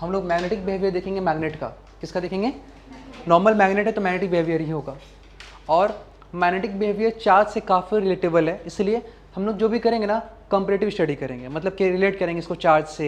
हम लोग magnetic behaviour देखेंगे मैग्नेट का। किसका देखेंगे? नॉर्मल मैग्नेट है तो मैग्नेटिक बिहेवियर ही होगा। और मैग्नेटिक बिहेवियर चार्ज से काफ़ी रिलेटेबल है, इसलिए हम लोग जो भी करेंगे ना कंपैरेटिव स्टडी करेंगे, मतलब कि रिलेट करेंगे इसको चार्ज से,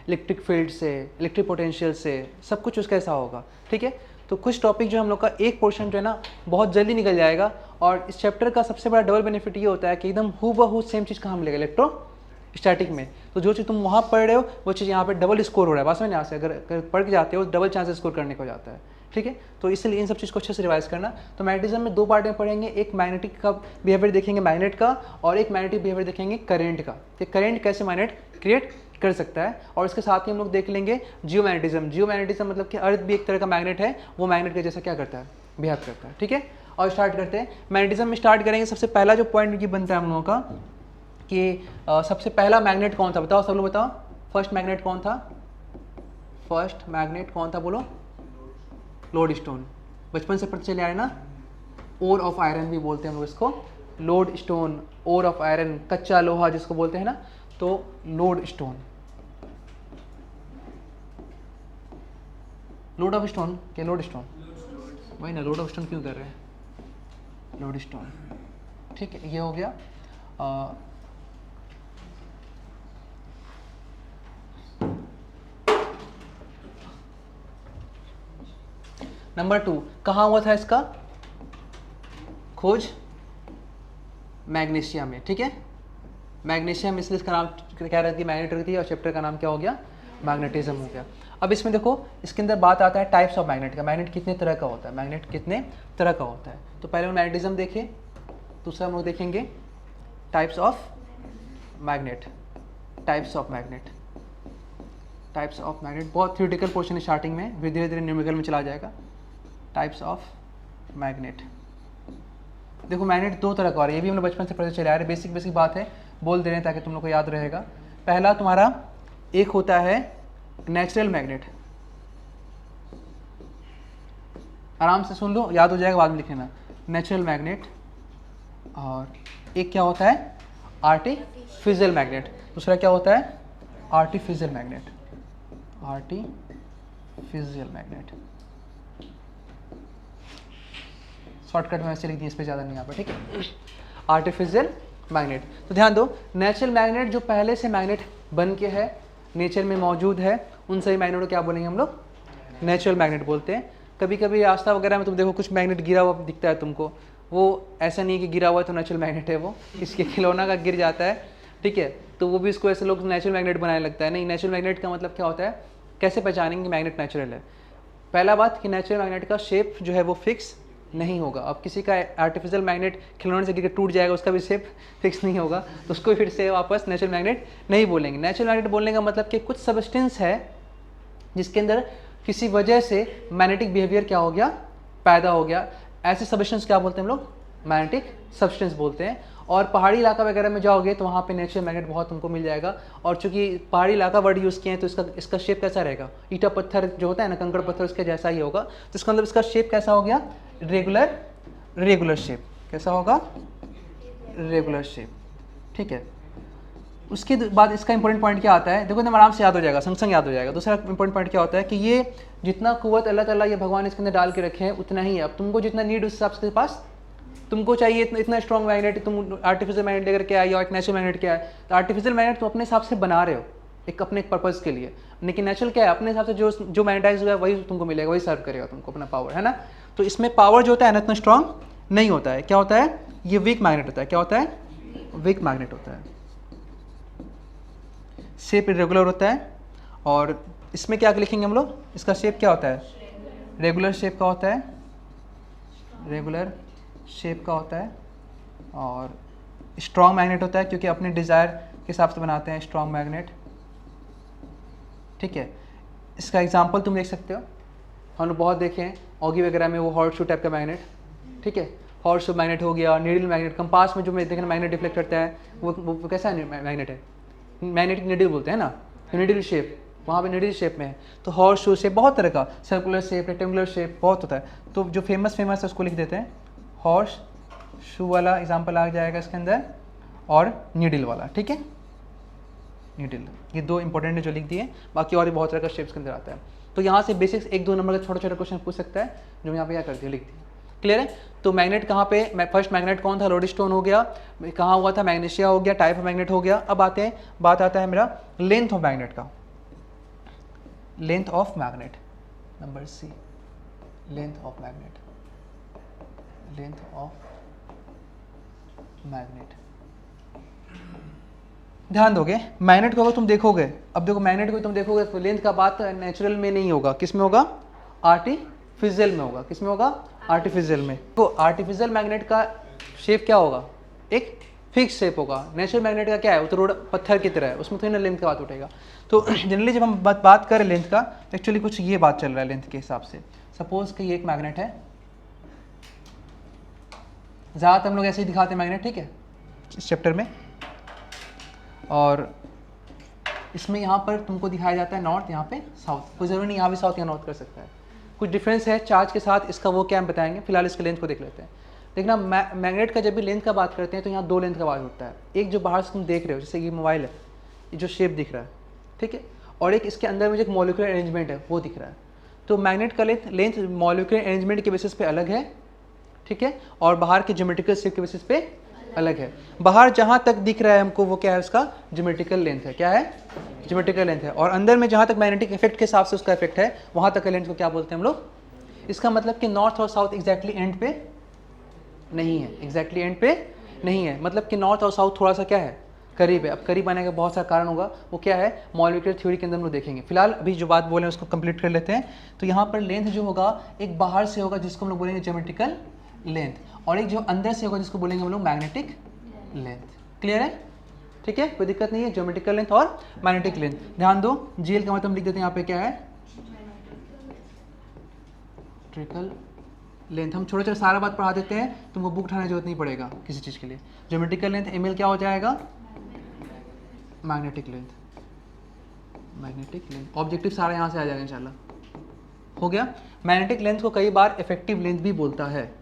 इलेक्ट्रिक फील्ड से, इलेक्ट्रिक पोटेंशियल से, सब कुछ उसका ऐसा होगा। ठीक है, तो कुछ टॉपिक जो हम लोग का एक पोर्शन जो है ना बहुत जल्दी निकल जाएगा। और इस चैप्टर का सबसे बड़ा डबल बेनिफिट ये होता है कि एकदम हूबहू सेम चीज़ कहाँ मिलेगा, इलेक्ट्रोस्टैटिक में। तो जो चीज़ तुम वहाँ पढ़ रहे हो वो चीज़ यहाँ पे डबल स्कोर हो रहा है। बस में यहाँ से अगर पढ़ के जाते हो डबल चांसेस स्कोर करने को जाता है। ठीक है, तो इसलिए इन सब चीज़ को अच्छे से रिवाइज करना। तो मैग्नेटिज्म में दो पार्ट में पढ़ेंगे, एक मैग्नेटिक का बिहेवियर देखेंगे मैग्नेट का, और एक मैग्नेटिक बिहेवियर देखेंगे करंट का, कि करंट कैसे मैग्नेट क्रिएट कर सकता है। और इसके साथ ही हम लोग देख लेंगे जियोमैग्नेटिज्म। जियोमैग्नेटिज्म मतलब कि अर्थ भी एक तरह का मैग्नेट है, वो मैग्नेट के जैसा क्या करता है, बिहेव करता है। ठीक है, और स्टार्ट करते हैं। मैग्नेटिज्म में स्टार्ट करेंगे। सबसे पहला जो पॉइंट ये बनता है हम लोगों का कि सबसे पहला मैग्नेट कौन था, बताओ सब लोग बताओ। फर्स्ट मैग्नेट कौन था? फर्स्ट मैग्नेट कौन था बोलो? Load stone. बचपन से पढ़ते चले आए ना, ओर ऑफ आयरन भी बोलते हैं हम लोग इसको, lodestone, ore of iron, कच्चा लोहा जिसको बोलते हैं ना, तो lodestone, lode of stone के लोड स्टोन, वही ना, लोड ऑफ स्टोन क्यों कर रहे हैं, लोड स्टोन। ठीक है, ये हो गया। नंबर 2 कहाँ हुआ था इसका खोज? मैग्नीशिया में। ठीक है, मैग्नीशियम, इसलिए इसका नाम कह रहे थे मैग्नेट थी, और चैप्टर का नाम क्या हो गया, मैग्नेटिज्म हो गया। अब इसमें देखो, इसके अंदर बात आता है टाइप्स ऑफ मैग्नेट का। मैग्नेट कितने तरह का होता है, मैग्नेट कितने तरह का होता है। तो पहले हम मैग्नेटिज्म देखें, दूसरा हम लोग देखेंगे types of magnet. Types of magnet, types of magnet बहुत थ्योरेटिकल पोर्शन है स्टार्टिंग में, धीरे धीरे न्यूमेरिकल में चला जाएगा। Types of magnet. देखो मैग्नेट दो तरह का, और ये भी हम लोग बचपन से पढ़ते चले आ रहे, बेसिक बेसिक बात है, बोल दे रहे हैं ताकि तुम लोग को याद रहेगा। पहला तुम्हारा एक होता है नेचुरल मैग्नेट, आराम से सुन लो, याद हो जाएगा, बाद में लिख लेना, नेचुरल मैग्नेट। और एक क्या होता है, आर्टिफिशियल मैग्नेट। दूसरा क्या होता है, artificial magnet. Artificial magnet shortcut में ऐसे लिख दिए, इस पर ज़्यादा नहीं यहाँ पर। ठीक है, आर्टिफिशियल मैग्नेट। तो ध्यान दो, नेचुरल मैग्नेट जो पहले से मैग्नेट बन के है, नेचर में मौजूद है, उन सभी मैग्नेट को क्या बोलेंगे हम लोग, नेचुरल मैग्नेट बोलते हैं। कभी कभी रास्ता वगैरह में तुम देखो कुछ मैग्नेट गिरा हुआ दिखता है तुमको, वो ऐसा नहीं है कि गिरा हुआ है तो नेचुरल मैग्नेट है, वो इसके खिलौना का गिर जाता है। ठीक है, तो वो भी इसको ऐसे लोग नेचुरल मैग्नेट बनाने लगता है। नहीं, नेचुरल मैग्नेट का मतलब क्या होता है, कैसे पहचानेंगे मैग्नेट नेचुरल है। पहला बात कि नेचुरल मैग्नेट का शेप जो है वो फिक्स नहीं होगा। अब किसी का आर्टिफिशियल मैग्नेट खिलौने से गिर के टूट जाएगा, उसका भी शेप फिक्स नहीं होगा, तो उसको फिर से वापस नेचुरल मैग्नेट नहीं बोलेंगे। नेचुरल मैग्नेट बोलने का मतलब कि कुछ सब्सटेंस है जिसके अंदर किसी वजह से मैग्नेटिक बिहेवियर क्या हो गया, पैदा हो गया। ऐसे सब्सटेंस क्या बोलते हैं हम लोग, मैग्नेटिक सब्सटेंस बोलते हैं। और पहाड़ी इलाका वगैरह में जाओगे तो वहाँ पे नेचुरल मैग्नेट बहुत तुमको मिल जाएगा। और चूंकि पहाड़ी इलाका वर्ड यूज़ किए हैं तो इसका शेप कैसा रहेगा, ईटा पत्थर जो होता है ना, कंकड़ पत्थर, उसके जैसा ही होगा। तो इसका मतलब इसका शेप कैसा हो गया, रेगुलर शेप। कैसा होगा, रेगुलर शेप। ठीक है, उसके बाद इसका इंपॉर्टेंट पॉइंट क्या आता है, देखो एकदम आराम से याद हो जाएगा, संग संग याद हो जाएगा। दूसरा इंपॉर्टेंट पॉइंट क्या होता है कि ये जितना कुव्वत अल्लाह ताला ये भगवान इसके अंदर डाल के रखे हैं उतना ही है। अब तुमको जितना नीड उस हिसाब से पास तुमको चाहिए इतना स्ट्रॉन्ग मैग्नेट, तुम आर्टिफिशियल मैग्नेट लेकर के आए या एक नेचुरल मैग्नेट क्या है। तो आर्टिफिशियल मैग्नेट तुम अपने हिसाब से बना रहे हो एक अपने पर्पज़ के लिए, लेकिन नेचुरल क्या है, अपने हिसाब से जो मैग्नेटाइज हुआ है वही तुमको मिलेगा, वही सर्व करेगा तुमको अपना पावर, है ना। तो इसमें पावर जो होता है ना इतना स्ट्रॉन्ग नहीं होता है। क्या होता है, ये वीक मैग्नेट होता है। क्या होता है, वीक मैग्नेट होता है। शेप इरेगुलर होता है। और इसमें क्या लिखेंगे हम लोग, इसका शेप क्या होता है, रेगुलर शेप का होता है, रेगुलर शेप का होता है। और स्ट्रॉन्ग मैग्नेट होता है क्योंकि अपने डिज़ायर के हिसाब से बनाते हैं स्ट्रॉन्ग मैग्नेट। ठीक है, इसका एग्जांपल तुम देख सकते हो, हम लोग बहुत देखे हैं ऑगी वगैरह में, वो हॉर्स शू टाइप का मैग्नेट। ठीक है, हॉर्स शू मैग्नेट हो गया, नीडल मैग्नेट, कंपास में जो मैं देखना मैग्नेट डिफ्लेक्ट करता है वो कैसा मैग्नेट है, मैग्नेटिक नीडल बोलते हैं ना, नीडल शेप, वहाँ पे नीडल शेप में है। तो हॉर्स शू शेप बहुत तरह का, सर्कुलर शेप, रेक्टेंगुलर शेप बहुत होता है। तो जो फेमस है उसको लिख देते हैं, हॉर्स शू वाला एग्जाम्पल आ जाएगा इसके अंदर, और नीडल वाला। ठीक है, नीडल। ये दो इंपॉर्टेंट है जो लिख दिए, बाकी और भी बहुत तरह का शेप्स के अंदर आता है। तो यहाँ से बेसिक्स 1-2 नंबर का छोटा छोटा क्वेश्चन पूछ सकता है, जो यहाँ पे क्या कर दिया, लिख दिया। क्लियर है। तो मैग्नेट कहाँ पे, फर्स्ट मैग्नेट कौन था, लोडस्टोन हो गया, कहाँ हुआ था, मैग्नीशिया हो गया, टाइप ऑफ मैग्नेट हो गया। अब आते हैं, बात आता है मेरा लेंथ ऑफ मैग्नेट का। Length of magnet, number C, length of magnet, length of magnet. ध्यान दोगे, मैग्नेट को अगर तुम देखोगे, अब देखो मैग्नेट को तुम देखोगे तो लेंथ का बात नेचुरल में नहीं होगा, किस में होगा, आर्टिफिशियल में होगा। किस में होगा, आर्टिफिशियल में। तो आर्टिफिशियल मैग्नेट का शेप क्या होगा, एक फिक्स शेप होगा। नेचुरल मैग्नेट का क्या है, वो तो रोड पत्थर की तरह है, उसमें थोड़ी ना लेंथ का बात उठेगा। तो जनरली जब हम बात करें लेंथ का, तो एक्चुअली कुछ ये बात चल रहा है लेंथ के हिसाब से। सपोज कि ये एक मैग्नेट है, ज़्यादातर हम लोग ऐसे ही दिखाते हैं मैग्नेट, ठीक है, इस चैप्टर में। और इसमें यहाँ पर तुमको दिखाया जाता है नॉर्थ, यहाँ पे साउथ। कोई ज़रूरी नहीं यहाँ भी साउथ या नॉर्थ कर सकता है, कुछ डिफरेंस है चार्ज के साथ, इसका वो क्या हम बताएंगे। फिलहाल इसके लेंथ को देख लेते हैं। देखना, मैग्नेट का जब भी लेंथ का बात करते हैं तो यहाँ 2 लेंथ का बात होता है। एक जो बाहर से तुम देख रहे हो, जैसे ये मोबाइल है, ये जो शेप दिख रहा है, ठीक है, और एक इसके अंदर में जो एक मॉलिक्यूलर अरेंजमेंट है वो दिख रहा है। तो मैग्नेट का लेंथ मॉलिक्यूलर अरेंजमेंट के बेसिस पे अलग है, ठीक है, और बाहर के ज्योमेट्रिकल शेप के बेसिस पे अलग है। बाहर जहाँ तक दिख रहा है हमको वो क्या है, उसका ज्योमेट्रिकल लेंथ है। क्या है, ज्योमेट्रिकल लेंथ है। और अंदर में जहाँ तक मैग्नेटिक इफेक्ट के हिसाब से उसका इफेक्ट है, वहाँ तक का लेंथ को क्या बोलते हैं हम लोग। इसका मतलब कि नॉर्थ और साउथ एग्जैक्टली एंड पे नहीं है, एग्जैक्टली एंड पे नहीं है, मतलब कि नॉर्थ और साउथ थोड़ा सा क्या है, करीब है। अब करीब आने का बहुत सारा कारण होगा, वो क्या है, मॉलिक्यूलर थ्योरी के अंदर हम लोग देखेंगे। फिलहाल अभी जो बात बोले उसको कंप्लीट कर लेते हैं। तो यहाँ पर लेंथ जो होगा एक बाहर से होगा, जिसको हम लोग बोलेंगे ज्योमेट्रिकल लेंथ, और एक जो अंदर से होगा जिसको बोलेंगे हम लोग मैग्नेटिक लेंथ। क्लियर है, ठीक है, कोई दिक्कत नहीं है। ज्योमेट्रिकल लेंथ और मैग्नेटिक लेंथ। ध्यान दो, जीएल का मतलब लिख देते हैं यहाँ पे, क्या है, ट्रिकल लेंथ। हम छोटे छोटे सारा बात पढ़ा देते हैं, तुमको बुक उठाने की जरूरत नहीं पड़ेगा किसी चीज़ के लिए। ज्योमेट्रिकल लेंथ एमएल क्या हो जाएगा, magnetic length, magnetic length. Objective सारा यहाँ से आ जाएगा इंशाल्लाह। हो गया। मैग्नेटिक लेंथ को कई बार इफेक्टिव लेंथ भी बोलता है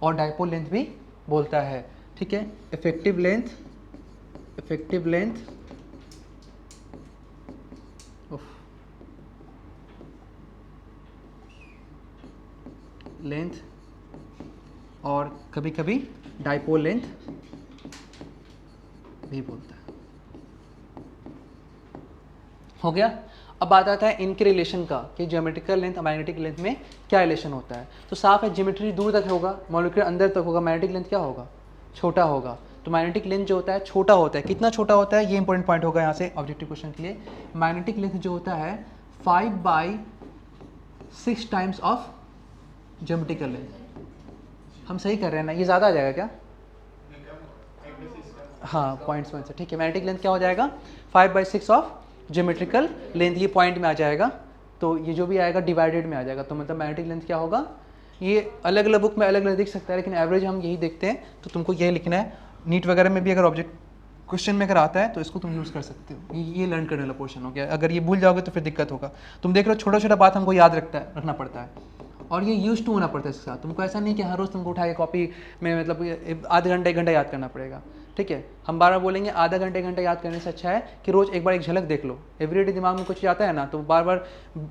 और डायपोल लेंथ भी बोलता है, ठीक है। Effective length, effective length, length, और कभी कभी डायपोल लेंथ भी बोलता है। हो गया। अब बात आता है इनके रिलेशन का, कि ज्योमेट्रिकल लेंथ और मैग्नेटिक लेंथ में क्या रिलेशन होता है। तो साफ है, ज्योमेट्री दूर तक होगा, मॉलिक्यूल अंदर तक होगा, मैग्नेटिक लेंथ क्या होगा, छोटा होगा। तो मैग्नेटिक लेंथ जो होता है छोटा होता है। कितना छोटा होता है, ये इंपॉर्टेंट पॉइंट होगा यहाँ से ऑब्जेक्टिव क्वेश्चन के लिए। मैग्नेटिक लेंथ जो होता है 5/6 टाइम्स ऑफ ज्योमेट्रिकल लेंथ। हम सही कर रहे हैं ना, ये ज़्यादा आ जाएगा क्या, हाँ, पॉइंट्स में से, ठीक है। मैग्नेटिक लेंथ क्या हो जाएगा, 5/6 ऑफ ज्योमेट्रिकल लेंथ, ये पॉइंट में आ जाएगा। तो ये जो भी आएगा डिवाइडेड में आ जाएगा। तो मतलब मैग्नेटिक लेंथ क्या होगा, ये अलग अलग बुक में अलग अलग दिख सकता है, लेकिन एवरेज हम यही देखते हैं। तो तुमको यही लिखना है। नीट वगैरह में भी अगर ऑब्जेक्ट क्वेश्चन में अगर आता है तो इसको तुम यूज़ कर सकते हो। ये लर्न करने वाला पोर्शन हो गया। अगर ये भूल जाओगे तो फिर दिक्कत होगा। तुम देख रहे हो, छोटा छोटा बात हमको याद रखना पड़ता है, और ये यूज टू होना पड़ता है इसके साथ। तुमको ऐसा नहीं कि हर रोज़ तुमको उठा के कॉपी में मतलब आधे घंटे 1 घंटा याद करना पड़ेगा, ठीक है। हम बार बार बोलेंगे, आधा घंटे 1 घंटा याद करने से अच्छा है कि रोज़ एक बार एक झलक देख लो। एवरीडे दिमाग में कुछ आता है ना, तो बार बार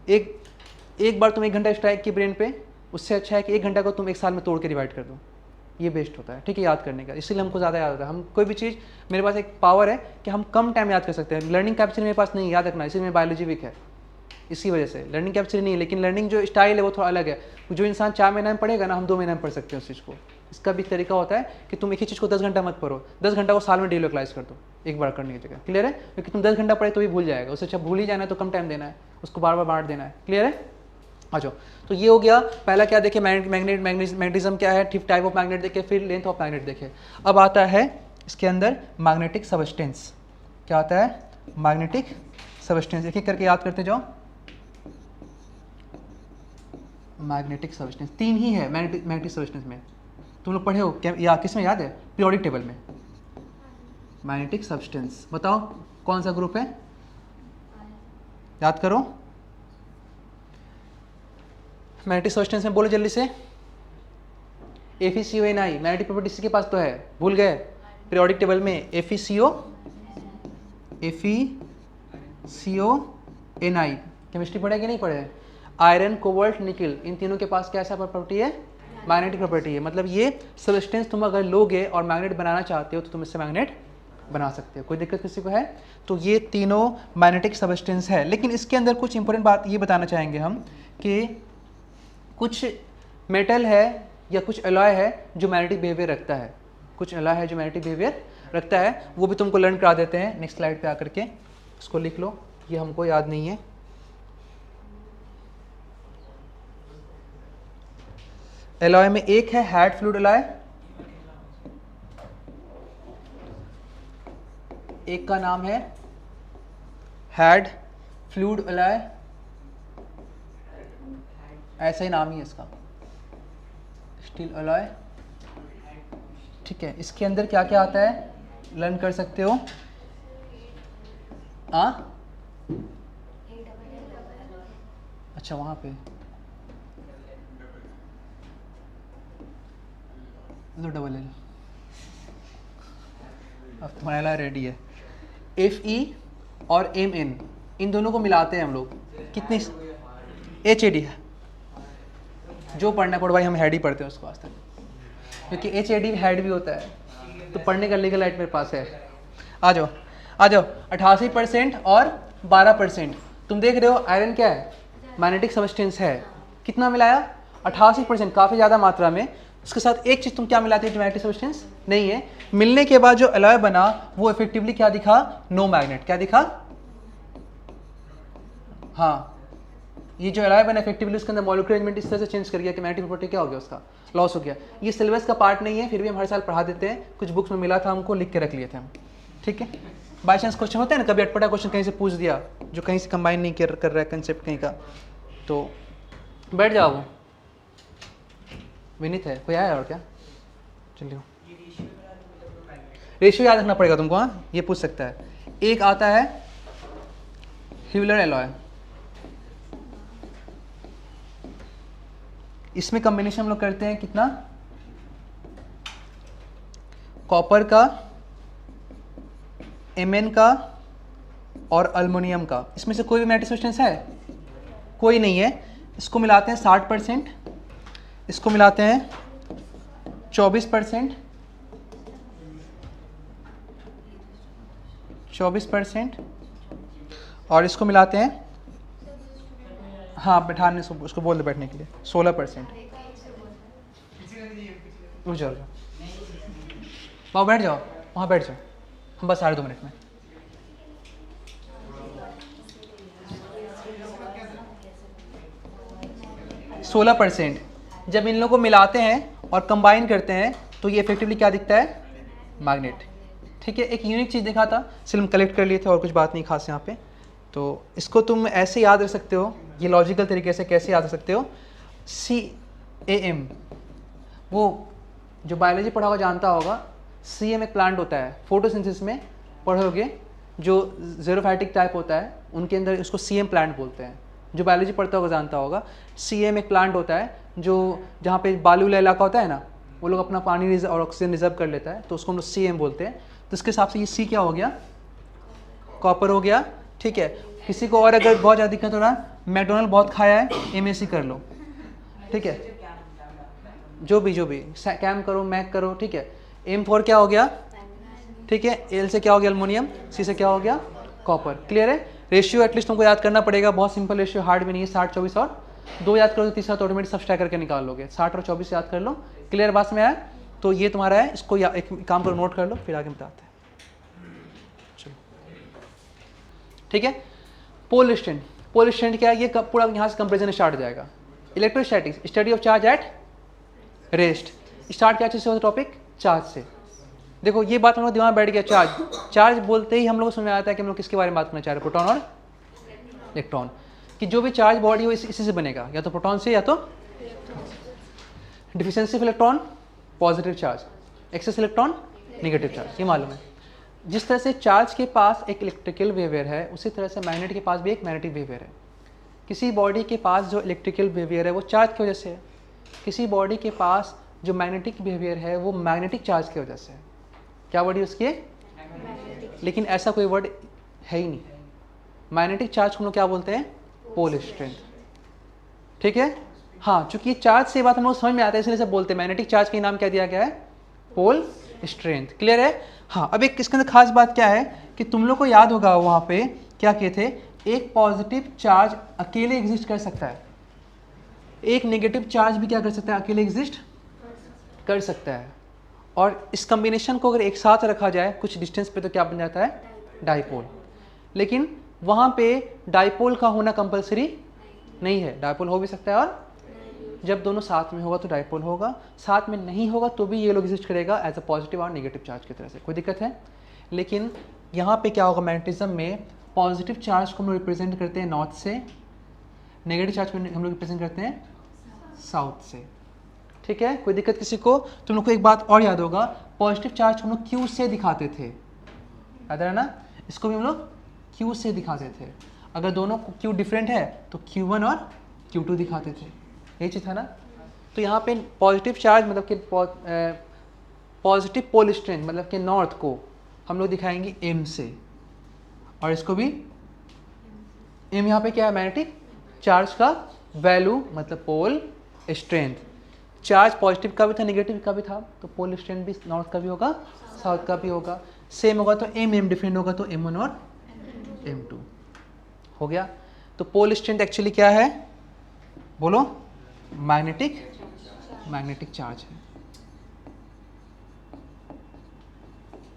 एक बार तुम 1 घंटा स्ट्राइक की ब्रेन पे, उससे अच्छा है कि 1 घंटा को तुम 1 साल में तोड़ के डिवाइड कर दो। ये बेस्ट होता है, ठीक है, याद करने का। इसलिए हमको ज़्यादा याद होता है। हम कोई भी चीज़, मेरे पास एक पावर है कि हम कम टाइम याद कर सकते हैं। लर्निंग कैपेसिटी मेरे पास नहीं, याद रखना, इसलिए मेरी बायोलॉजी वीक है, इसी वजह से लर्निंग कैपेसिटी नहीं है। लेकिन लर्निंग जो स्टाइल है वो थोड़ा अलग है। जो इंसान 4 महीने में पढ़ेगा ना, हम 2 महीने में पढ़ सकते हैं उस चीज़ को। इसका भी तरीका होता है कि तुम एक ही चीज़ को 10 घंटा मत पढ़ो, 10 घंटा को साल में डिलोकलाइज कर दो एक बार करने की जगह। क्लियर है, क्योंकि तुम 10 घंटा पढ़े तो भी भूल जाएगा। उससे अच्छा भूल ही जाना है तो कम टाइम देना है, उसको बार बार बांट देना है। क्लियर है। अच्छा, तो ये हो गया पहला। क्या देखे, मैग्नेटिज्म क्या है, टाइप ऑफ मैग्नेट देखे, फिर लेंथ ऑफ मैग्नेट देखे। अब आता है इसके अंदर मैग्नेटिक सबस्टेंस। क्या आता है, मैग्नेटिक सबस्टेंस। एक एक करके याद करते जाओ। मैग्नेटिक सबस्टेंस 3 ही है मैग्नेटिक सबस्टेंस में। तुम लोग पढ़े हो क्या, या किस में याद है, पीरियोडिक टेबल में। मैग्नेटिक सबस्टेंस बताओ कौन सा ग्रुप है, याद करो। मैग्नेटिक सबस्टेंस में बोलो जल्दी से। FeCO Ni मैग्नेटिक प्रॉपर्टी किसके पास तो है, भूल गए, पीरियोडिक टेबल में FeCO CONI, केमिस्ट्री पढ़े कि नहीं पढ़े? आयरन, कोबाल्ट, निकल, इन तीनों के पास कैसा प्रॉपर्टी है? मैग्नेटिक प्रॉपर्टी है। मतलब ये सब्सटेंस तुम अगर लोगे और मैग्नेट बनाना चाहते हो तो तुम इससे मैग्नेट बना सकते हो। कोई दिक्कत किसी को है? तो ये तीनों मैग्नेटिक सब्सटेंस है। लेकिन इसके अंदर कुछ इंपॉर्टेंट बात ये बताना चाहेंगे हम कि कुछ मेटल है या कुछ अलॉय है जो मैग्नेटिक बिहेवियर रखता है, कुछ अलॉय है जो मैग्नेटिक बिहेवियर रखता है, वो भी तुमको लर्न करा देते हैं। नेक्स्ट स्लाइड पे आकर के इसको लिख लो, ये हमको याद नहीं है। एलॉय में एक है हैड फ्लूइड एलॉय, एक का नाम है हैड फ्लूइड एलॉय, ऐसा ही नाम ही है इसका, स्टील एलॉय। ठीक है, इसके अंदर क्या क्या आता है लर्न कर सकते हो। अच्छा वहां पे डबल एल, अब तुम्हारा एलॉय रेडी है। Fe और Mn, इन दोनों को मिलाते हैं हम लोग, कितनी HAD है, जो पढ़ना पड़ो भाई, हम हेड ही पढ़ते हैं उसको आज तक, क्योंकि HAD हेड भी होता है, तो पढ़ने का लीगल राइट मेरे पास है। आ जाओ आ जाओ। 88% और 12%। तुम देख रहे हो आयरन क्या है? मैग्नेटिक सब्सटेंस है। कितना मिलाया? 88%, काफ़ी ज़्यादा मात्रा में। उसके साथ एक चीज़ तुम क्या मिलाती है जो मैग्नेटिक सब्सटेंस नहीं है। मिलने के बाद जो एलॉय बना वो इफेक्टिवली क्या दिखा? No magnet. क्या दिखा? हाँ, ये जो एलॉय बना इफेक्टिवली उसके अंदर मॉलिक्यूलर अरेंजमेंट इस तरह से चेंज कर गया कि मैग्नेटिक प्रॉपर्टी क्या हो गया, उसका लॉस हो गया। ये सिलेबस का पार्ट नहीं है, फिर भी हम हर साल पढ़ा देते हैं। कुछ बुक्स में मिला था, हमको लिख के रख लिए थे हम। ठीक है, बाई चांस क्वेश्चन होता है ना, कभी अटपटा क्वेश्चन कहीं से पूछ दिया जो कहीं से कंबाइन नहीं कर रहा है कंसेप्ट कहीं का, तो बैठ जाओ। वो विनीत है, कोई आया और क्या? चलिए, रेशियो याद रखना पड़ेगा तुमको। हाँ, ये पूछ सकता है। एक आता है ह्यूलर एलॉय, इसमें कॉम्बिनेशन हम लोग करते हैं कितना? कॉपर का, Mn का और अल्युमिनियम का। इसमें से कोई भी मैग्नेटिक सब्सटेंस है? कोई नहीं है। इसको मिलाते हैं 60%, इसको मिलाते हैं 24%, 24% और इसको मिलाते हैं, हाँ बैठाने से उसको बोल दे बैठने के लिए, 16%। रुक जाओ, वहाँ बैठ जाओ, वहाँ बैठ जाओ, हम बस 2.5 मिनट में। सोलह % जब इन लोगों को मिलाते हैं और कंबाइन करते हैं तो ये इफेक्टिवली क्या दिखता है? मैग्नेट। ठीक है, एक यूनिक चीज़ दिखा था, सिर्फ हम कलेक्ट कर लिए थे और कुछ बात नहीं खास यहाँ पे। तो इसको तुम ऐसे याद रख सकते हो, ये लॉजिकल तरीके से कैसे याद रख सकते हो। CAM, वो जो बायोलॉजी पढ़ा होगा जानता होगा, CM एक प्लांट होता है, फोटोसिंथेसिस में पढ़ोगे, जो ज़ेरोफाइटिक टाइप होता है उनके अंदर उसको CM प्लांट बोलते हैं। जो बायोलॉजी पढ़ता होगा जानता होगा। CM एक प्लांट होता है जो जहाँ पे बालू वाला इलाका होता है ना, वो लोग अपना पानी और ऑक्सीजन रिजर्व कर लेता है, तो उसको हम लोग CM बोलते हैं। तो इसके हिसाब से ये C क्या हो गया? कॉपर हो गया। ठीक है, किसी को और अगर बहुत ज़्यादा दिक्कत हो रहा है, मैकडोनल्ड बहुत खाया है, MAC कर लो। ठीक है, जो भी कैम करो, मैक करो। ठीक है, M4 क्या हो गया? ठीक है, L से क्या हो गया? एल्युमिनियम। C से क्या हो गया? कॉपर। क्लियर है? रेशियो एटलीस्ट तुमको याद करना पड़ेगा, बहुत सिंपल रेशियो, हार्ड भी नहीं है। 60, 24 और 2 याद करो तो तीसरा तो ऑटोमेटिक सब्सट्रैक्ट करके निकाल लोगे। 60 और 24 याद कर लो। क्लियर बात में आया? तो ये तुम्हारा है, इसको एक काम करो, नोट कर लो, फिर आगे बताते हैं। चलो, ठीक है। पोल स्टैंड, पोल स्टैंड क्या है? ये पूरा यहाँ से कंपेरिजन स्टार्ट हो जाएगा। Electrostatics, study of charge at rest. Start क्या चीज़ से होता टॉपिक? चार्ज से। देखो ये बात हम लोग दिमाग में बैठ गया, चार्ज। चार्ज बोलते ही हम लोग को समझ आता है कि हम लोग किसके बारे में बात करना चाह रहे हैं, प्रोटॉन और इलेक्ट्रॉन। कि जो भी चार्ज बॉडी हो इसी से बनेगा, या तो प्रोटॉन से या तो deficiency of electron positive charge, excess electron negative charge, ये मालूम है। जिस तरह से चार्ज के पास एक इलेक्ट्रिकल बिहेवियर है, उसी तरह से मैग्नेट के पास भी एक मैग्नेटिक बिहेवियर है। किसी बॉडी के पास जो इलेक्ट्रिकल बिहेवियर है वो चार्ज की वजह से है, किसी बॉडी के पास जो मैग्नेटिक बिहेवियर है वो मैग्नेटिक चार्ज की वजह से है। क्या वर्ड है उसके? लेकिन ऐसा कोई वर्ड है ही नहीं, मैग्नेटिक चार्ज को हम लोग क्या बोलते हैं? Pole strength. ठीक है, हाँ, चूंकि चार्ज से बात हम लोग समझ में आता है इसलिए सब बोलते हैं मैग्नेटिक चार्ज का नाम क्या दिया गया है? Pole strength. क्लियर है? हाँ, अब एक इसके अंदर खास बात क्या है कि तुम लोग को याद होगा वहाँ पे क्या किए थे, एक पॉजिटिव चार्ज अकेले एग्जिस्ट कर सकता है, एक नेगेटिव चार्ज भी क्या कर सकता है? अकेले एग्जिस्ट कर सकता है। और इस कॉम्बिनेशन को अगर एक साथ रखा जाए कुछ डिस्टेंस पे तो क्या बन जाता है? डाइपोल। लेकिन वहाँ पे डाइपोल का होना कंपलसरी नहीं है, डाइपोल हो भी सकता है और जब दोनों साथ में होगा तो डाइपोल होगा, साथ में नहीं होगा तो भी ये लोग एग्जिस्ट करेगा एज अ पॉजिटिव और नेगेटिव चार्ज की तरह से, कोई दिक्कत है? लेकिन यहाँ पे क्या होगा, मैग्नेटिज्म में पॉजिटिव चार्ज को हम लोग रिप्रेजेंट करते हैं नॉर्थ से, नेगेटिव चार्ज को हम लोग रिप्रेजेंट करते हैं साउथ से। ठीक है, कोई दिक्कत किसी को? तुम लोग को एक बात और याद होगा, पॉजिटिव चार्ज हम लोग क्यू से दिखाते थे, याद है ना? इसको भी हम लोग क्यू से दिखाते थे। अगर दोनों क्यू डिफरेंट है तो Q1 और Q2 दिखाते थे, यही चीज़ था ना? तो यहाँ पे पॉजिटिव चार्ज मतलब कि पॉजिटिव पोल स्ट्रेंथ मतलब कि नॉर्थ को हम लोग दिखाएंगे M से, और इसको भी M। यहाँ पे क्या है? मैग्नेटिक चार्ज का वैल्यू मतलब पोल स्ट्रेंथ। चार्ज पॉजिटिव का भी था नेगेटिव का भी था, तो पोल स्ट्रेंथ भी नॉर्थ का भी होगा साउथ का भी होगा, सेम होगा तो M डिफरेंट होगा तो M1 और M2 हो गया। तो पोल स्ट्रेंथ एक्चुअली क्या है? बोलो, मैग्नेटिक चार्ज है।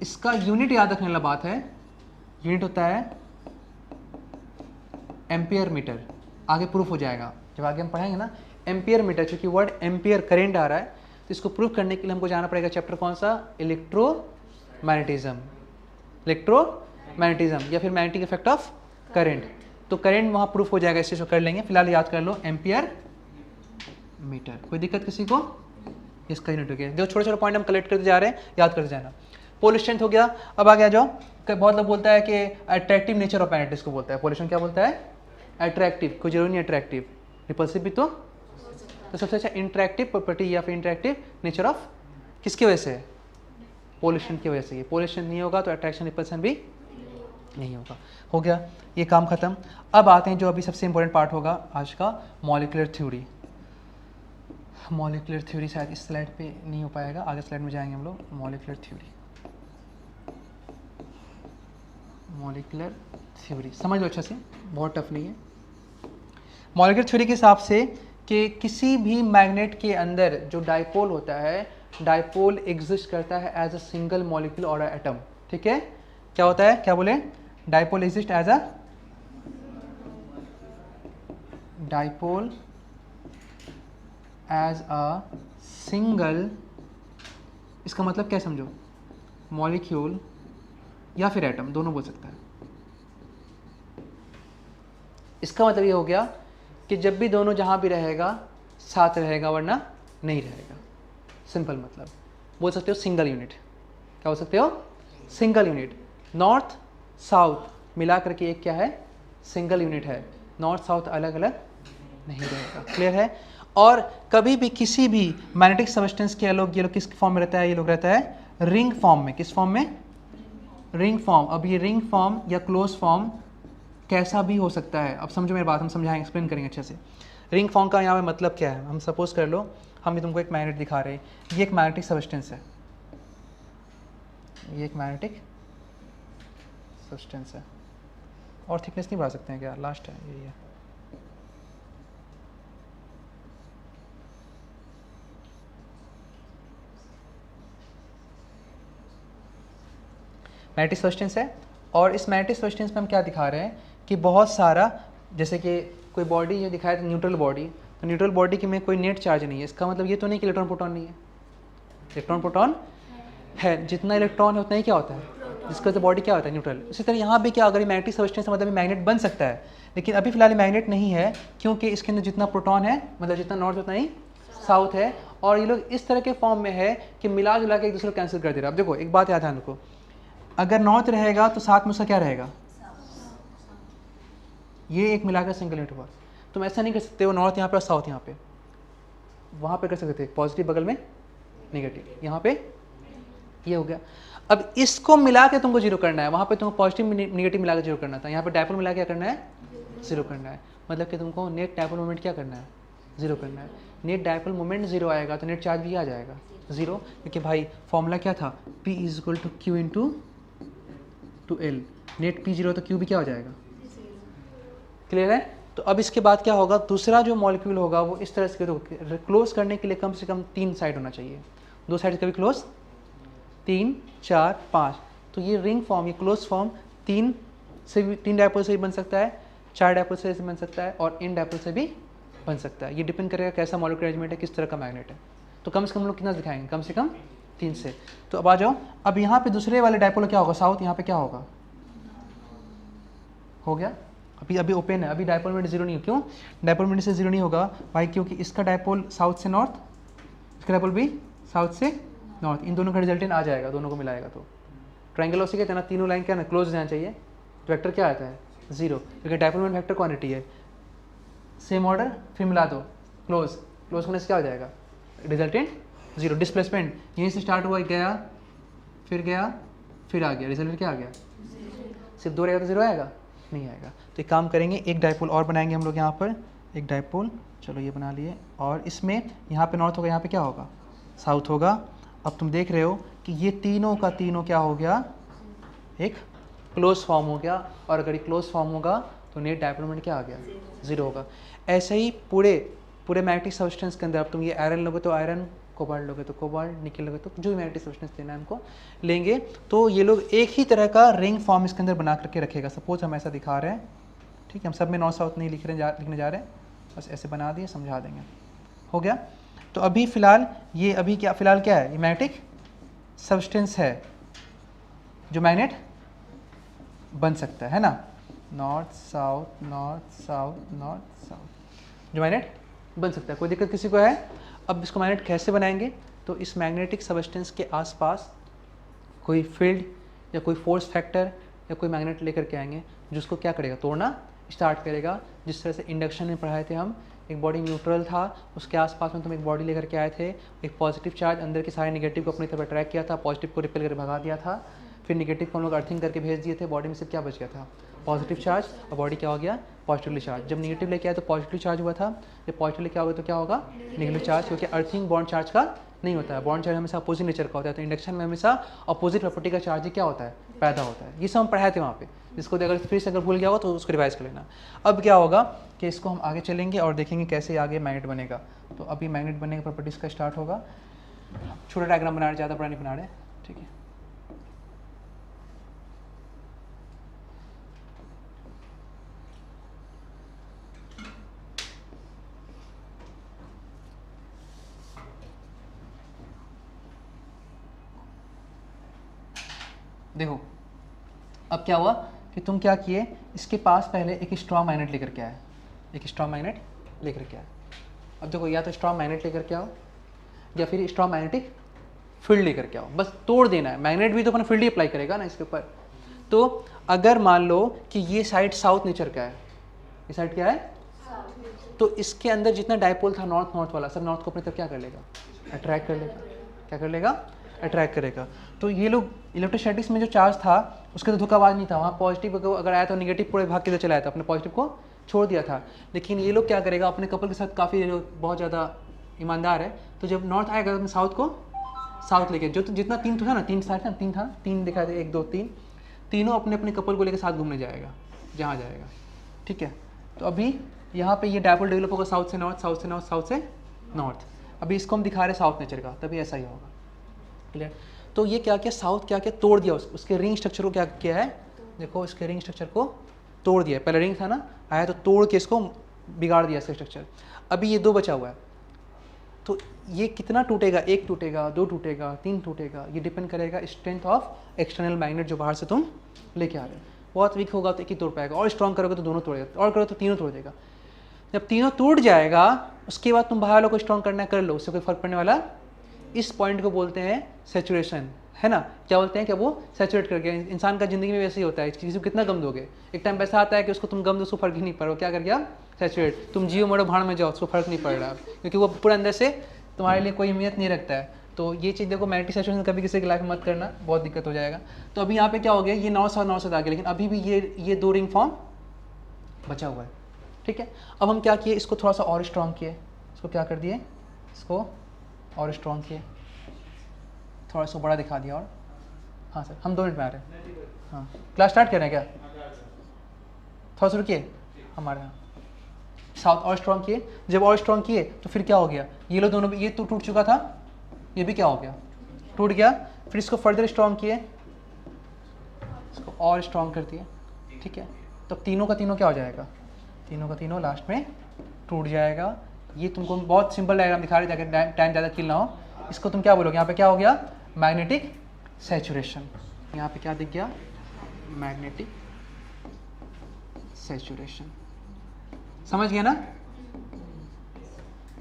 इसका यूनिट याद रखने वाला बात है, यूनिट होता है एम्पियर मीटर। आगे प्रूफ हो जाएगा जब आगे हम पढ़ेंगे ना, एम्पियर मीटर। चूंकि वर्ड एम्पियर करंट आ रहा है तो इसको प्रूफ करने के लिए हमको जाना पड़ेगा चैप्टर कौन सा? इलेक्ट्रोमैग्नेटिज्म। इलेक्ट्रोमैग्नेटिज्म या फिर मैग्नेटिक इफेक्ट ऑफ करंट। तो करंट वहाँ प्रूफ हो जाएगा, इस चीज़ को कर लेंगे। फिलहाल याद कर लो एम्पियर मीटर। कोई दिक्कत किसी को? इसका यूनिट हो गया। जो छोटे छोटे पॉइंट हम कलेक्ट करते जा रहे हैं, याद करते जाना। पोल स्ट्रेंथ हो गया। अब आगे आ जाओ, बहुत लोग बोलता है कि अट्रैक्टिव नेचर ऑफ मैग्नेट इसको बोलता है। पोल स्ट्रेंथ क्या बोलता है? अट्रैक्टिव। कोई जरूरी नहीं अट्रैक्टिव, रिपल्सिव भी तो सबसे अच्छा इंटरेक्टिव प्रॉपर्टी या फिर इंटरेक्टिव नेचर ऑफ किसकी वजह से? पोल स्ट्रेंथ की वजह से। पोल स्ट्रेंथ नहीं होगा तो अट्रैक्शन रिपल्सन भी नहीं होगा। हो गया ये काम खत्म। अब आते हैं जो अभी सबसे इंपॉर्टेंट पार्ट होगा आज का, मॉलिक्यूलर थ्योरी। मॉलिक्यूलर थ्योरी शायद इस स्लाइड पे नहीं हो पाएगा, आगे स्लाइड में जाएंगे हम लोग। मॉलिक्यूलर थ्योरी, मॉलिक्यूलर थ्योरी समझ लो अच्छा से, बहुत टफ नहीं है। मॉलिक्यूलर थ्योरी के हिसाब से कि किसी भी मैग्नेट के अंदर जो डाइपोल होता है, डाइपोल एग्जिस्ट करता है एज अ सिंगल मॉलिक्यूल और एटम। ठीक है, क्या होता है? क्या बोले? Dipole exist as a dipole as a single, इसका मतलब क्या समझो? मॉलिक्यूल या फिर एटम, दोनों बोल सकता है। इसका मतलब ये हो गया कि जब भी दोनों जहाँ भी रहेगा साथ रहेगा, वरना नहीं रहेगा। सिंपल मतलब बोल सकते हो सिंगल यूनिट। क्या बोल सकते हो? Single unit. नॉर्थ साउथ मिला करके एक क्या है? सिंगल यूनिट है। नॉर्थ साउथ अलग अलग नहीं रहेगा। क्लियर है? और कभी भी किसी भी मैग्नेटिक सब्सटेंस के ये लोग किस फॉर्म में रहता है? ये लोग रहता है रिंग फॉर्म में। किस फॉर्म में? Ring form. अब ये रिंग फॉर्म या क्लोज फॉर्म कैसा भी हो सकता है। अब समझो मेरी बात, हम समझाएंगे, एक्सप्लेन करेंगे अच्छे से। रिंग फॉर्म का यहाँ पे मतलब क्या है? हम सपोज कर लो, हम भी तुमको एक मैग्नेट दिखा रहे हैं, ये एक मैग्नेटिक सब्सटेंस है, ये एक मैग्नेटिक सब्सटेंस है। और थिकनेस नहीं बढ़ा सकते हैं क्या? लास्ट है यही है। मैग्नेटिक सब्सटेंस है, और इस मैग्नेटिक सब्सटेंस में हम क्या दिखा रहे हैं कि बहुत सारा, जैसे कि कोई बॉडी ये दिखाया था न्यूट्रल बॉडी, तो न्यूट्रल बॉडी की में कोई नेट चार्ज नहीं है। इसका मतलब ये तो नहीं कि इलेक्ट्रॉन प्रोटॉन नहीं है। इलेक्ट्रॉन प्रोटॉन है, जितना इलेक्ट्रॉन है उतना ही क्या होता है, जिसका तो बॉडी क्या होता है? न्यूट्रल। इसी तरह यहाँ भी क्या, अगर मैग्नेटिक सब्सटेंस मतलब मैग्नेट बन सकता है, लेकिन अभी फिलहाल मैग्नेट नहीं है, क्योंकि इसके अंदर जितना प्रोटॉन है मतलब जितना नॉर्थ उतना ही साउथ है। और ये लोग इस तरह के फॉर्म में है कि मिला जुला के एक दूसरे को कैंसिल कर दे रहा है। अब देखो एक बात याद है हमको, अगर नॉर्थ रहेगा तो साथ में उसका क्या रहेगा? ये एक मिलाकर सिंगल यूनिट हुआ। तुम ऐसा नहीं कर सकते हो नॉर्थ यहाँ पे और साउथ यहाँ पे, वहाँ पे कर सकते थे पॉजिटिव बगल में नेगेटिव, यहाँ पे ये हो गया। अब इसको मिला के तुमको जीरो करना है, वहाँ पे तुमको पॉजिटिव निगेटिव मिला के जीरो करना था, यहाँ पे डायपोल मिला के क्या करना है, जीरो करना है। मतलब कि तुमको नेट डायपोल मोमेंट क्या करना है, जीरो करना है। नेट डायपोल मोमेंट जीरो आएगा तो नेट चार्ज भी आ जाएगा जीरो, क्योंकि भाई फॉर्मूला क्या था, P is equal to q into two L. Net P zero तो क्यू भी क्या हो जाएगा, क्लियर है। तो अब इसके बाद क्या होगा, दूसरा जो मॉलिक्यूल होगा वो इस तरह से, तो क्लोज करने के लिए कम से कम 3 साइड होना चाहिए, 2 साइड कभी क्लोज, 3 4 5। तो ये रिंग फॉर्म, ये क्लोज फॉर्म 3 डायपोल से भी बन सकता है, 4 डायपोल से बन सकता है और इन डायपोल से भी बन सकता है। ये डिपेंड करेगा कैसा मॉलिक्यूलर अरेंजमेंट है, किस तरह का मैग्नेट है। तो कम से कम लोग कितना दिखाएंगे, कम से कम 3 से। तो अब आ जाओ, अब यहाँ पे दूसरे वाले डायपोल क्या होगा, साउथ, यहाँ पे क्या होगा, हो गया। अभी ओपन है, अभी डायपोल मोमेंट जीरो नहीं है। क्यों डायपोल मोमेंट से जीरो नहीं होगा भाई, क्योंकि इसका डायपोल साउथ से नॉर्थ, इसका डायपोल भी साउथ से नॉर्थ, इन दोनों का रिजल्टेंट आ जाएगा, दोनों को मिलाएगा तो ट्रायंगल ऑफ कहते हैं ना, तीनों लाइन क्या ना क्लोज रहना चाहिए, तो वेक्टर क्या आता है जीरो, क्योंकि डायपोल मोमेंट वेक्टर क्वांटिटी है। सेम ऑर्डर फिर मिला दो, क्लोज करने से क्या हो जाएगा, रिजल्टेंट जीरो। डिस्प्लेसमेंट यहीं से स्टार्ट हुआ, गया फिर आ गया, रिजल्टेंट क्या आ गया, सिर्फ 2 रहेगा तो जीरो आएगा, नहीं आएगा। तो एक काम करेंगे, एक डायपोल और बनाएंगे हम लोग यहाँ पर, एक डायपोल, चलो ये बना लिए, और इसमें यहाँ पे नॉर्थ होगा, यहाँ पे क्या होगा, साउथ होगा। अब तुम देख रहे हो कि ये तीनों का तीनों क्या हो गया, एक क्लोज फॉर्म हो गया, और अगर ये क्लोज फॉर्म होगा तो नेट डायपोल मोमेंट क्या आ गया, जीरो होगा। ऐसे ही पूरे मैग्नेटिक सब्सटेंस के अंदर, अब तुम ये आयरन लोगे तो आयरन, कोबाल्ट लोगे तो कोबाल्ट, निकल लोगे तो जो भी मैग्नेटिक सब्सटेंस लेना है हमको लेंगे, तो ये लोग एक ही तरह का रिंग फॉर्म इसके अंदर बना करके रखेगा। सपोज हम ऐसा दिखा रहे हैं, ठीक है, हम सब में नॉर्थ साउथ नहीं लिखने जा रहे हैं, बस ऐसे बना दिए, समझा देंगे, हो गया। तो अभी फ़िलहाल फ़िलहाल क्या है, ये मैग्नेटिक सब्सटेंस है जो मैग्नेट बन सकता है ना, north south north south north south, जो मैग्नेट बन सकता है। कोई दिक्कत किसी को है। अब इसको मैग्नेट कैसे बनाएंगे, तो इस मैग्नेटिक सब्सटेंस के आसपास कोई फील्ड या कोई फोर्स फैक्टर या कोई मैग्नेट लेकर के आएंगे, जो उसको क्या करेगा, तोड़ना स्टार्ट करेगा। जिस तरह से इंडक्शन में पढ़ाए थे हम, एक बॉडी न्यूट्रल था, उसके आसपास में तुम एक बॉडी लेकर के आए थे, एक पॉजिटिव चार्ज अंदर के सारे निगेटिव को अपनी तरफ अट्रैक्ट किया था, पॉजिटिव को रिपेल करके भगा दिया था, फिर निगेटिव को हम लोग अर्थिंग करके भेज दिए थे, बॉडी में सिर्फ क्या बच गया था, पॉजिटिव चार्ज, और बॉडी क्या हो गया, पॉजिटिवली चार्ज। जब निगेटिव लेके आए तो पॉजिटिव चार्ज हुआ था, जब पॉजिटिव लेके आओगे तो क्या होगा, नेगेटिव चार्ज, क्योंकि अर्थिंग बॉन्ड चार्ज का नहीं होता है, बॉन्ड चार्ज हमेशा अपोजिट नेचर का होता है। तो इंडक्शन में हमेशा अपोजिट प्रॉपर्टी का चार्ज ही क्या होता है, पैदा होता है। ये सब हम पढ़ाए थे वहाँ पे, जिसको अगर फिर से अगर भूल गया हो तो उसको रिवाइज कर लेना। अब क्या होगा कि इसको हम आगे चलेंगे और देखेंगे कैसे आगे मैग्नेट बनेगा। तो अभी मैग्नेट बनने का प्रॉपर्टीज़ का स्टार्ट होगा। छोटा डायग्राम बना रहे, ज़्यादा बड़ा नहीं बना रहे, ठीक है। देखो अब क्या हुआ कि तुम क्या किए, इसके पास पहले एक स्ट्रॉन्ग मैग्नेट लेकर के आए, एक स्ट्रॉन्ग मैग्नेट लेकर के आए। अब देखो, या तो स्ट्रॉन्ग मैग्नेट लेकर के आओ या फिर स्ट्रॉन्ग मैग्नेटिक फील्ड लेकर के आओ, बस तोड़ देना है। मैग्नेट भी तो अपना फील्ड ही अप्लाई करेगा ना इसके ऊपर। तो अगर मान लो कि ये साइड साउथ नेचर का है, ये साइड क्या है, तो इसके अंदर जितना डायपोल था नॉर्थ वाला, सब नॉर्थ को अपनी तरफ क्या कर लेगा, अट्रैक्ट कर लेगा। क्या कर लेगा, अट्रैक्ट करेगा। तो ये लोग इलेक्ट्रोस्टैटिक्स में जो चार्ज था उसका तो धोखाबाज नहीं था, वहाँ पॉजिटिव अगर आया तो निगेटिव पूरे भाग के इधर चला आया था, अपने पॉजिटिव को छोड़ दिया था। लेकिन ये लोग क्या करेगा, अपने कपल के साथ काफ़ी बहुत ज़्यादा ईमानदार है, तो जब नॉर्थ आएगा तो अपने साउथ को साउथ लेके, जो तो जितना तीन तो था ना, तीन साइड था, तीन दिखाए थे, 1 2 3, तीनों अपने अपने कपल को लेकर साथ घूमने जाएगा जहाँ जाएगा, ठीक है। तो अभी यहाँ पे ये डायपोल डेवलप होगा साउथ से नॉर्थ, साउथ से नॉर्थ, साउथ से नॉर्थ। अभी इसको हम दिखा रहे हैं साउथ नेचर का, तभी ऐसा ही होगा, क्लियर। तो ये क्या किया, साउथ क्या किया, तोड़ दिया उसके रिंग स्ट्रक्चर को। क्या किया है, देखो इसके रिंग स्ट्रक्चर को तोड़ दिया। पहले रिंग था ना, आया तो तोड़ के इसको बिगाड़ दिया इसका स्ट्रक्चर। अभी ये 2 बचा हुआ है, तो ये कितना टूटेगा, 1 टूटेगा, 2 टूटेगा, 3 टूटेगा, ये डिपेंड करेगा स्ट्रेंथ ऑफ एक्सटर्नल मैग्नेट जो बाहर से तुम लेके आ रहे हो। बहुत वीक होगा तो एक ही तोड़ पाएगा, और स्ट्रॉन्ग करोगे तो दोनों तोड़ेगा, और करो तो तीनों तोड़ देगा। जब तीनों टूट जाएगा उसके बाद तुम बाहर वालों को स्ट्रॉन्ग करना कर लो, उससे कोई फर्क पड़ने वाला। इस पॉइंट को बोलते हैं सैचुरेशन, है ना। क्या बोलते हैं, क्या वो सैचुरेट कर गया। इंसान का ज़िंदगी में वैसे ही होता है, किसी को कितना गम दोगे, एक टाइम ऐसा आता है कि उसको तुम गम दो, उसको फर्क ही नहीं पड़ रहा। क्या कर गया, सैचुरेट। तुम जियो मरो भाड़ में जाओ, उसको फर्क नहीं पड़ रहा, क्योंकि वो पूरे अंदर से तुम्हारे लिए कोई अहमियत नहीं रखता है। तो ये चीज़ देखो, मैग्नेटिक सैचुरेशन कभी किसी की लाइफ में मत करना, बहुत दिक्कत हो जाएगा। तो अभी यहाँ पे क्या हो गया, ये नॉर्थ साउथ आ गया, लेकिन अभी भी ये 2 रिंग फॉर्म बचा हुआ है, ठीक है। अब हम क्या किए, इसको थोड़ा सा और स्ट्रॉन्ग किए, इसको क्या कर दिए, इसको और स्ट्रॉन्ग किए, थोड़ा सा बड़ा दिखा दिया। और हाँ सर, हम 2 मिनट में आ रहे हैं। हाँ, क्लास स्टार्ट कर रहे हैं क्या, थोड़ा सा रुकिए। हमारे यहाँ साउथ और स्ट्रॉन्ग किए, जब और स्ट्रॉन्ग किए तो फिर क्या हो गया, ये लोग दोनों, ये तो टूट चुका था, ये भी क्या हो गया, टूट गया। फिर इसको फर्दर स्ट्रॉन्ग किए, इसको और स्ट्रॉन्ग कर दिए, ठीक है। तो तीनों का तीनों क्या हो जाएगा, तीनों का तीनों लास्ट में टूट जाएगा। ये तुमको बहुत सिंपल डायग्राम दिखा रही है, ताकि टाइम ज़्यादा किल ना हो। इसको तुम क्या बोलोगे, यहाँ पे क्या हो गया, मैग्नेटिक सैचुरेशन। यहाँ पे क्या दिख गया, मैग्नेटिक सैचुरेशन। समझ गया ना।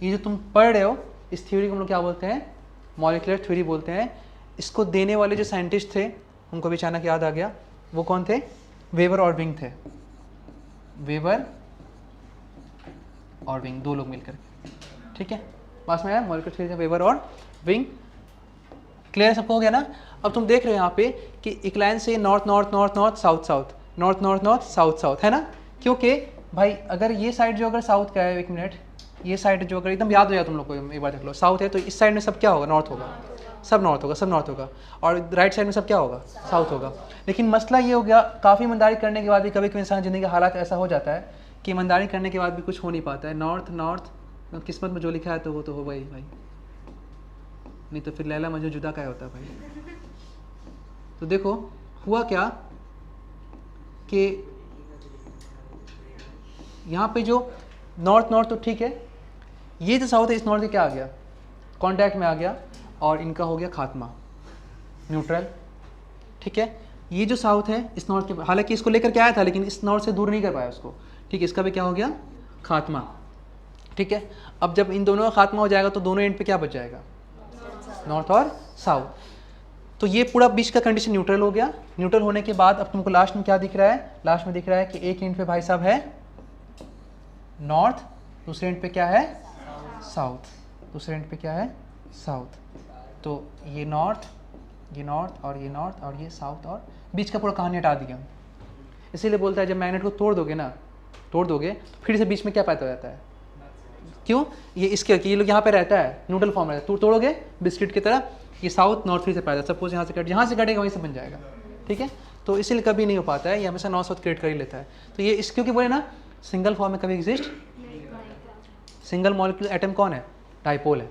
ये जो तुम पढ़ रहे हो, इस थ्योरी को हम लोग क्या बोलते हैं, मॉलिक्यूलर थ्योरी बोलते हैं। इसको देने वाले जो साइंटिस्ट थे, उनको भी अचानक याद आ गया, वो कौन थे, वेबर और विंग थे। वेबर और विंग, 2 लोग मिलकर, ठीक है। पास में आया मॉलिक्यूलर थ्योरी, वेबर और विंग। क्लियर सबको हो गया ना। अब तुम देख रहे हो यहाँ पे कि एक लाइन से north north north north south south, north north north south south, है ना। क्योंकि भाई अगर ये साइड जो अगर साउथ का है, 1 मिनट, ये साइड जो अगर एकदम याद हो जाए तुम लोग को, एक बार देख लो, साउथ है तो इस साइड में सब क्या होगा, नॉर्थ होगा, सब नॉर्थ होगा, सब नॉर्थ होगा। और राइट साइड में सब क्या होगा, साउथ होगा। लेकिन मसला ये हो गया, काफ़ी ईमानदारी करने के बाद भी कभी कभी इंसान जिंदगी का हालात ऐसा हो जाता है कि ईमानदारी करने के बाद भी कुछ हो नहीं पाता है। नॉर्थ नॉर्थ किस्मत में जो लिखा है तो वो तो होगा ही भाई, नहीं तो फिर लैला मजनू जुदा क्या होता है भाई। तो देखो हुआ क्या कि यहाँ पे जो नॉर्थ नॉर्थ तो ठीक है, ये जो साउथ है इस नॉर्थ से क्या आ गया, कांटेक्ट में आ गया, और इनका हो गया खात्मा, न्यूट्रल, ठीक है। ये जो साउथ है इस नॉर्थ के, हालांकि इसको लेकर के आया था लेकिन इस नॉर्थ से दूर नहीं कर पाया उसको, ठीक है। इसका भी क्या हो गया, खात्मा, ठीक है। अब जब इन दोनों का खात्मा हो जाएगा तो दोनों एंड पे क्या बच जाएगा, नॉर्थ और साउथ। तो ये पूरा बीच का कंडीशन न्यूट्रल हो गया। न्यूट्रल होने के बाद अब तुमको लास्ट में क्या दिख रहा है, लास्ट में दिख रहा है कि एक एंड पे भाई साहब है नॉर्थ, दूसरे एंड पे क्या है, साउथ, दूसरे एंड पे क्या है, साउथ। तो ये नॉर्थ, ये नॉर्थ और ये नॉर्थ और ये साउथ, और बीच का पूरा कहानी हटा दिया। इसीलिए बोलता है जब मैग्नेट को तोड़ दोगे ना, तोड़ दोगे तो फिर से बीच में क्या पैदा हो जाता है, क्यों, ये इसके ये लोग यहाँ पे रहता है, न्यूट्रल फॉर्म रहता है, तोड़ोगे बिस्किट की तरह, ये साउथ नॉर्थ फिर से पैदा, सपोज यहाँ से कट, यहाँ से कटेगा वहीं से बन जाएगा, ठीक है। तो इसीलिए कभी नहीं हो पाता है, ये हमेशा नॉर्थ साउथ क्रिएट कर ही लेता है। तो ये इस क्योंकि बोले ना सिंगल फॉर्म में कभी एग्जिस्ट, सिंगल मॉलिक्यूल एटम कौन है, डाइपोल है,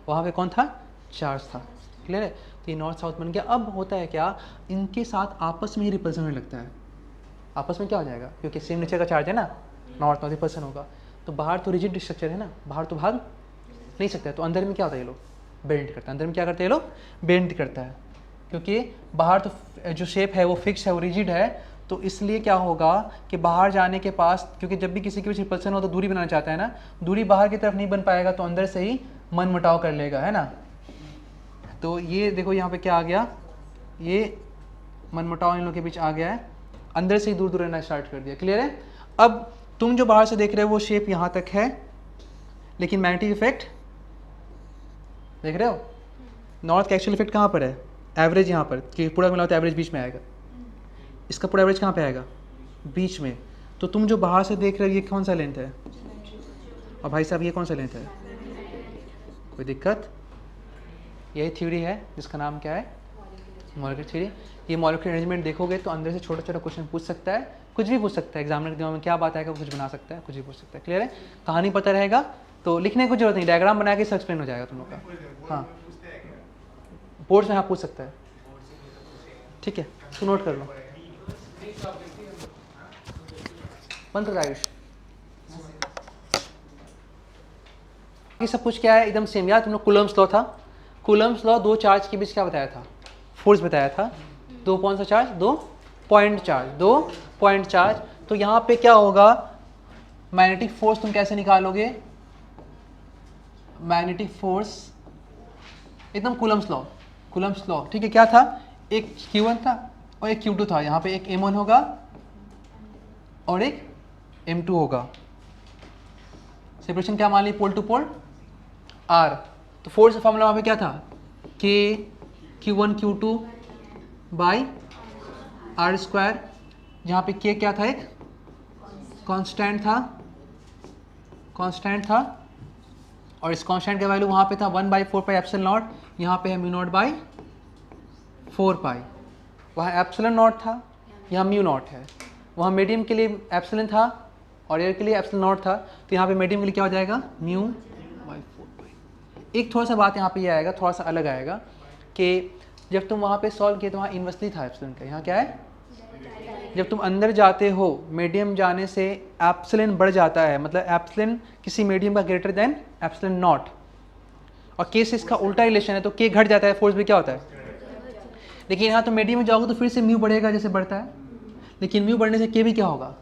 वहाँ पे कौन था, चार्ज था, क्लियर है। तो ये नॉर्थ साउथ बन गया। अब होता है क्या, इनके साथ आपस में ही रिपल्सन होने लगता है, आपस में क्या हो जाएगा, क्योंकि सेम नेचर का चार्ज है ना, नॉर्थ नॉर्थ रिपल्सन होगा। तो बाहर तो रिजिड स्ट्रक्चर है ना, बाहर तो भाग नहीं सकता है, तो अंदर में क्या होता है, ये लोग बेंड करता है, अंदर में क्या करते हैं ये लोग, बेंड करता है। क्योंकि बाहर तो जो शेप है वो फिक्स है, वो रिजिड है, तो इसलिए क्या होगा कि बाहर जाने के पास, क्योंकि जब भी किसी के बीच रिपल्सन हो तो दूरी बनाना चाहता है ना, दूरी बाहर की तरफ नहीं बन पाएगा तो अंदर से ही मन मुटाव कर लेगा, है ना। तो ये देखो यहाँ पे क्या आ गया, ये मन मुटाव इन लोगों के बीच आ गया है, अंदर से ही दूर दूर रहना स्टार्ट कर दिया, क्लियर है। अब तुम जो बाहर से देख रहे हो वो शेप यहाँ तक है, लेकिन मैग्नेटिक इफेक्ट देख रहे हो, नॉर्थ का एक्चुअल इफेक्ट कहाँ पर है, एवरेज यहाँ पर, कि पूरा मिलाओ तो एवरेज बीच में आएगा, इसका पूरा एवरेज कहाँ पे आएगा, बीच में। तो तुम जो बाहर से देख रहे हो ये कौन सा लेंथ है, और भाई साहब ये कौन सा लेंथ है, कोई दिक्कत। यही थ्योरी है जिसका नाम क्या है, मॉलिक्यूलर थ्योरी। ये मॉलिक्यूलर अरेंजमेंट देखोगे तो अंदर से छोटा छोटा क्वेश्चन पूछ सकता है, कुछ भी पूछ सकता है, एग्जामिनर के दिमाग में क्या बात आएगा कुछ बना सकता है, कुछ भी पूछ सकता है, क्लियर है। कहानी पता रहेगा तो लिखने की जरूरत नहीं, डायग्राम बना के सब एक्सप्लेन हो जाएगा तुम लोग का। हाँ बोर्ड में हाँ पूछ सकता है, ठीक है, तो नोट कर लो। बंद कर आयुष, ये सब कुछ क्या है, एकदम सेम यार। तुम लोग कूलम्स लॉ था, कूलम्स लॉ, 2 चार्ज के बीच क्या बताया था, फोर्स बताया था, 2 कौन सा charge, 2 point charge, 2 point charge. तो यहाँ पे क्या होगा, मैग्नेटिक फोर्स तुम कैसे निकालोगे, मैग्नेटिक फोर्स एकदम कूलम्स लॉ, कूलम्स लॉ, ठीक है। क्या था, एक Q1 था और एक Q2 था, यहाँ पे एक M1 होगा और एक M2 होगा, सेपरेशन क्या मान ली, पोल टू पोल R। तो फोर्स का फॉर्मूला वहाँ पे क्या था, के Q1 Q2 by are square, जहाँ पे के क्या था, एक कांस्टेंट था और इस कांस्टेंट का वैल्यू वहाँ पे था 1/4 पाई एप्सिलॉन नॉट, यहाँ पे है म्यू नॉट बाई 4 पाई। वहाँ एप्सिलॉन नॉट था, यहाँ म्यू नॉट है। वहाँ मीडियम के लिए एप्सिलॉन था और एयर के लिए एप्सिलॉन नॉट था, तो यहाँ पे मीडियम के लिए क्या हो जाएगा, म्यू बाई 4 पाई। एक थोड़ा सा बात यहाँ पे ये आएगा, थोड़ा सा अलग आएगा कि जब तुम वहाँ पे सॉल्व किए तो वहाँ इन्वर्सली था एप्सिलॉन का, यहाँ क्या है, जब तुम अंदर जाते हो मीडियम जाने से एप्सिलॉन बढ़ जाता है, मतलब एप्सिलॉन किसी मीडियम का ग्रेटर देन एप्सिलॉन नॉट, और के से इसका उल्टा रिलेशन है, तो के घट जाता है, फोर्स भी क्या होता है। लेकिन यहाँ तो मीडियम में जाओगे तो फिर से म्यू बढ़ेगा जैसे बढ़ता है, लेकिन म्यू बढ़ने से के भी क्या होगा,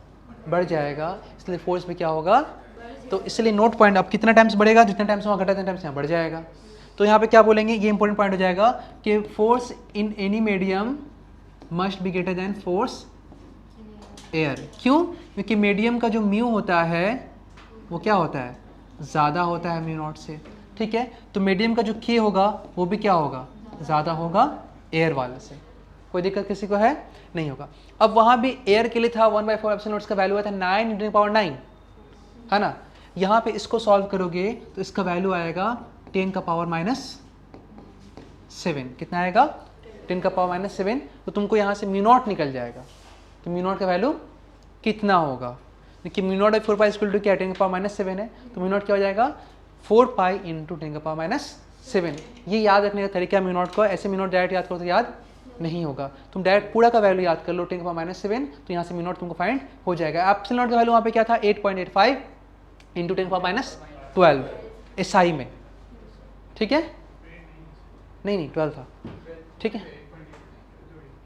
बढ़ जाएगा, इसलिए फोर्स भी क्या होगा। तो इसलिए नोट पॉइंट, अब कितना टाइम्स बढ़ेगा, जितना टाइम्स वहाँ घटा उतना टाइम्स यहाँ बढ़ जाएगा। तो यहाँ पे क्या बोलेंगे, ये इंपॉर्टेंट पॉइंट हो जाएगा कि force in any medium must be greater than force air. क्यों, क्योंकि मीडियम का जो म्यू होता है वो क्या होता है, ज़्यादा होता है म्यू नॉट से, ठीक है। तो मीडियम का जो के होगा वो भी क्या होगा, ज़्यादा होगा एयर वाले से। कोई दिक्कत किसी को है, नहीं होगा। अब वहाँ भी एयर के लिए था 1/4 एप्सिलॉन नॉट, का वैल्यू आता है 9 × 10⁻⁹, है ना। यहाँ पे इसको सॉल्व करोगे तो इसका वैल्यू आएगा 10⁻⁷। कितना आएगा, 10⁻⁷। तो तुमको यहाँ से म्यू नॉट निकल जाएगा, तो म्यू नॉट का वैल्यू कितना होगा, क्योंकि mu not by 4 pi equal to क्या, 10⁻⁷ है, तो म्यू नॉट क्या हो जाएगा, 4 पाई इंटू 10⁻⁷। ये याद रखने का तरीका म्यू नॉट को, ऐसे म्यू नॉट डायरेक्ट याद करो तो याद नहीं होगा, तुम डायरेक्ट पूरा का वैल्यू याद कर लो 10⁻⁷, तो यहाँ से म्यू नॉट तुमको फाइंड हो जाएगा। एप्सिलॉन नॉट का वैल्यू वहाँ पे क्या था, 8.85 इंटू 10⁻12 एसआई में, ठीक है, नहीं 12 था, ठीक है,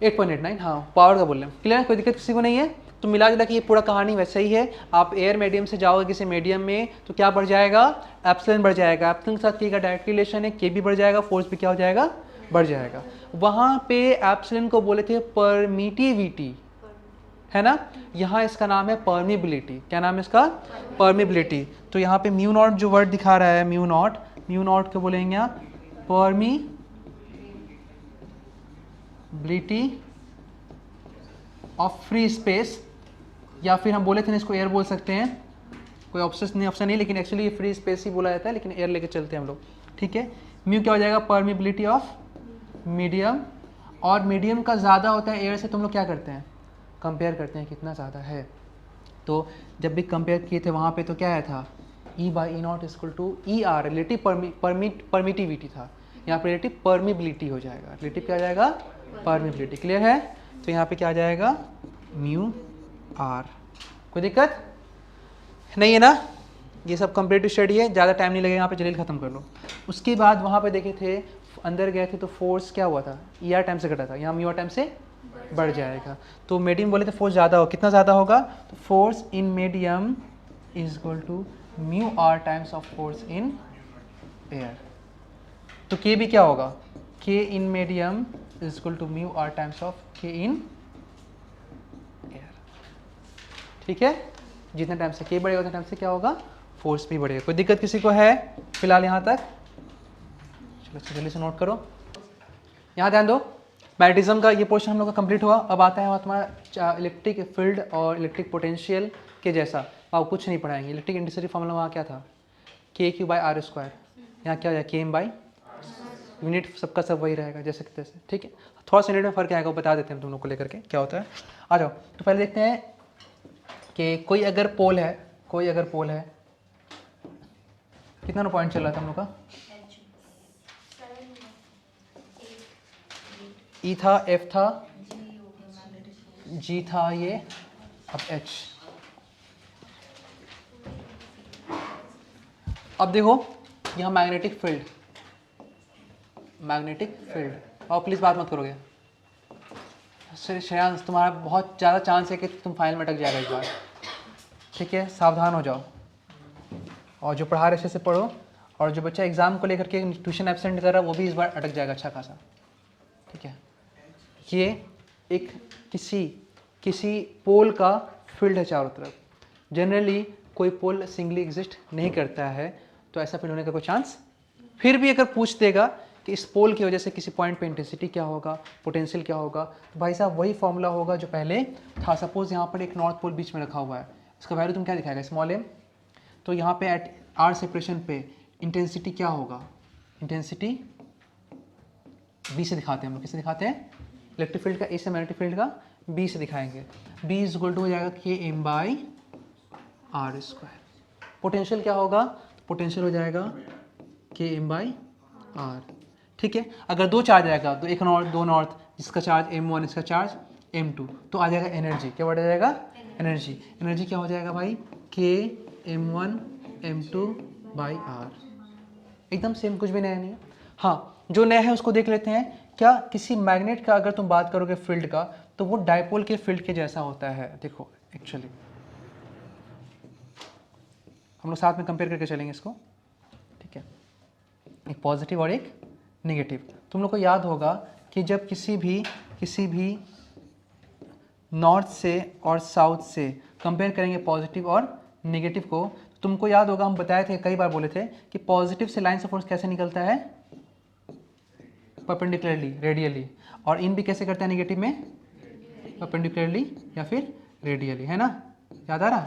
8.89, हाँ पावर का बोल रहे हैं, क्लियर है, कोई दिक्कत किसी को नहीं है। तो मिला जुला कि ये पूरा कहानी वैसे ही है। आप एयर मीडियम से जाओगे किसी मीडियम में तो क्या बढ़ जाएगा, एप्सिलॉन बढ़ जाएगा, एप्सिलॉन के साथ के का डायरेक्ट रिलेशन है, के भी बढ़ जाएगा, फोर्स भी क्या हो जाएगा, बढ़ जाएगा। वहाँ पे एप्सिलॉन को बोले थे परमिटिविटी, है ना, यहाँ इसका नाम है परमिबिलिटी। क्या नाम है इसका, परमिबिलिटी। तो यहाँ पे म्यू नॉट जो वर्ड दिखा रहा है, म्यू नॉट को बोलेंगे आप परमिबिलिटी ऑफ फ्री स्पेस, या फिर हम बोले थे ना इसको एयर बोल सकते हैं, कोई ऑप्शन नहीं, लेकिन एक्चुअली ये फ्री स्पेस ही बोला जाता है, लेकिन एयर लेके चलते हैं हम लोग, ठीक है। म्यू क्या हो जाएगा, परमिबिलिटी ऑफ मीडियम, और मीडियम का ज़्यादा होता है एयर से, तुम लोग क्या करते हैं, कंपेयर करते हैं कितना ज़्यादा है। तो जब भी कंपेयर किए थे वहाँ पे तो क्या आया था, E/E0 = ER, रिलेटिव परमिटिविटी था, यहाँ पे रिलेटिव परमिबिलिटी हो जाएगा, रिलेटिव क्या आ जाएगा, परमिबिलिटी। क्लियर है, तो यहाँ पे क्या आ जाएगा, म्यू आर। कोई दिक्कत नहीं है ना, ये सब कंप्लीट स्टडी है, ज़्यादा टाइम नहीं लगेगा, यहाँ पे जल्दी ख़त्म कर लो। उसके बाद वहाँ पे देखे थे, अंदर गए थे तो फोर्स क्या हुआ था, ER टाइम से घटा था, यहाँ म्यू आर टाइम से बढ़ जाएगा। तो मीडियम बोले तो फोर्स ज़्यादा हो, कितना ज़्यादा होगा, तो force in medium is equal to mu r times of force in air. तो के भी क्या होगा, K in medium is equal to mu r times of K in air, ठीक है। जितना टाइम से के बढ़ेगा उतना टाइम से क्या होगा, फोर्स भी बढ़ेगा। कोई दिक्कत किसी को है फिलहाल यहाँ तक, चलो जल्दी से नोट करो, यहाँ ध्यान दो। मैग्नेटिज्म का ये पोर्शन हम लोग का कंप्लीट हुआ। अब आता है तुम्हारा इलेक्ट्रिक फील्ड और इलेक्ट्रिक पोटेंशियल के जैसा, आप कुछ नहीं पढ़ाएंगे। इलेक्ट्रिक इंटेंसिटी फॉर्मूला वहाँ क्या था, KQ/R², यहाँ क्या हो जाएगा, KM/, यूनिट सबका सब वही रहेगा जैसे कि तैसे, ठीक है। थोड़ा सा यूनिट में फर्क आएगा, वो बता देते हैं तुम लोग को लेकर के क्या होता है। आ जाओ, तो पहले देखते हैं कि कोई अगर पोल है, कितना पॉइंट चल रहा था हम लोग का, E था, F था, G था ये, अब H। अब देखो यहाँ मैग्नेटिक फील्ड, और प्लीज़ बात मत करोगे श्रेयांश, तुम्हारा बहुत ज़्यादा चांस है कि तुम फाइनल में अटक जाएगा इस बार, ठीक है, सावधान हो जाओ। और जो पढ़ा रहे अच्छे से पढ़ो, और जो बच्चा एग्ज़ाम को लेकर के ट्यूशन एब्सेंट कर रहा है वो भी इस बार अटक जाएगा अच्छा खासा, ठीक है। ये एक किसी पोल का फील्ड है चारों तरफ। जनरली कोई पोल सिंगली एग्जिस्ट नहीं करता है, तो ऐसा फील्ड होने का कोई चांस, फिर भी अगर पूछ देगा कि इस पोल की वजह से किसी पॉइंट पे इंटेंसिटी क्या होगा, पोटेंशियल क्या होगा। तो भाई साहब वही फॉर्मूला होगा जो पहले था। सपोज यहाँ पर एक नॉर्थ पोल बीच में रखा हुआ है, इसका वैल्यू तुम क्या दिखाएगा, स्मॉल m। तो यहाँ पे एट r सेपरेशन पे इंटेंसिटी क्या होगा, इंटेंसिटी b से दिखाते हैं हम लोग। किससे दिखाते हैं, इलेक्ट्रिक फील्ड का a से, मैग्नेटिक फील्ड का b से दिखाएंगे। b इज इक्वल टू हो जाएगा km/r²। पोटेंशियल क्या होगा, पोटेंशियल हो जाएगा km/r। ठीक है, अगर दो चार्ज आएगा, तो एक नॉर्थ दो नॉर्थ, जिसका चार्ज m1 इसका चार्ज m2, तो आ जाएगा एनर्जी। क्या बढ़ जाएगा, एनर्जी। एनर्जी क्या हो जाएगा भाई, km1m2/r। एकदम सेम, कुछ भी नया नहीं है। हाँ, जो नया है उसको देख लेते हैं। क्या किसी मैग्नेट का अगर तुम बात करोगे फील्ड का, तो वो डायपोल के फील्ड के जैसा होता है। देखो एक्चुअली हम लोग साथ में कंपेयर करके चलेंगे इसको, ठीक है, एक पॉजिटिव और एक नेगेटिव। तुम लोग को याद होगा कि जब किसी भी नॉर्थ से और साउथ से कंपेयर करेंगे पॉजिटिव और नेगेटिव को, तुमको याद होगा हम बताए थे, कई बार बोले थे कि पॉजिटिव से लाइन ऑफ फोर्स कैसे निकलता है, परपेंडिकुलरली, रेडियली। और इन भी कैसे करता है नेगेटिव में, परपेंडिकुलरली या फिर रेडियली, है ना, याद आ रहा,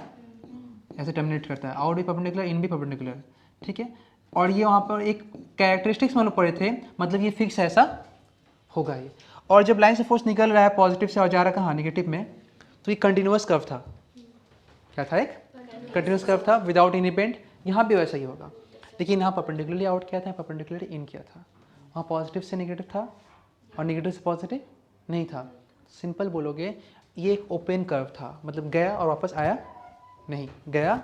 ऐसे टर्मिनेट करता है। आउट भी परपेंडिकुलर, इन भी परपेंडिकुलर, ठीक है। और ये वहाँ पर एक कैरेक्टरिस्टिक्स में लोग पढ़े थे, मतलब ये फिक्स ऐसा होगा ये। और जब लाइन से फोर्स निकल रहा है पॉजिटिव से और जा रहा है कहाँ, नेगेटिव में, तो ये कंटिन्यूअस कर्व था। क्या था, एक कंटिन्यूअस कर्व था विदाउट एनी बेंड। यहाँ भी वैसा ही होगा, लेकिन यहाँ परपेंडिकुलरली आउट किया था, परपेंडिकुलरली इन किया था। वहाँ पॉजिटिव से नेगेटिव था और नेगेटिव से पॉजिटिव नहीं था। सिंपल बोलोगे ये एक ओपन कर्व था, मतलब गया और वापस आया नहीं, गया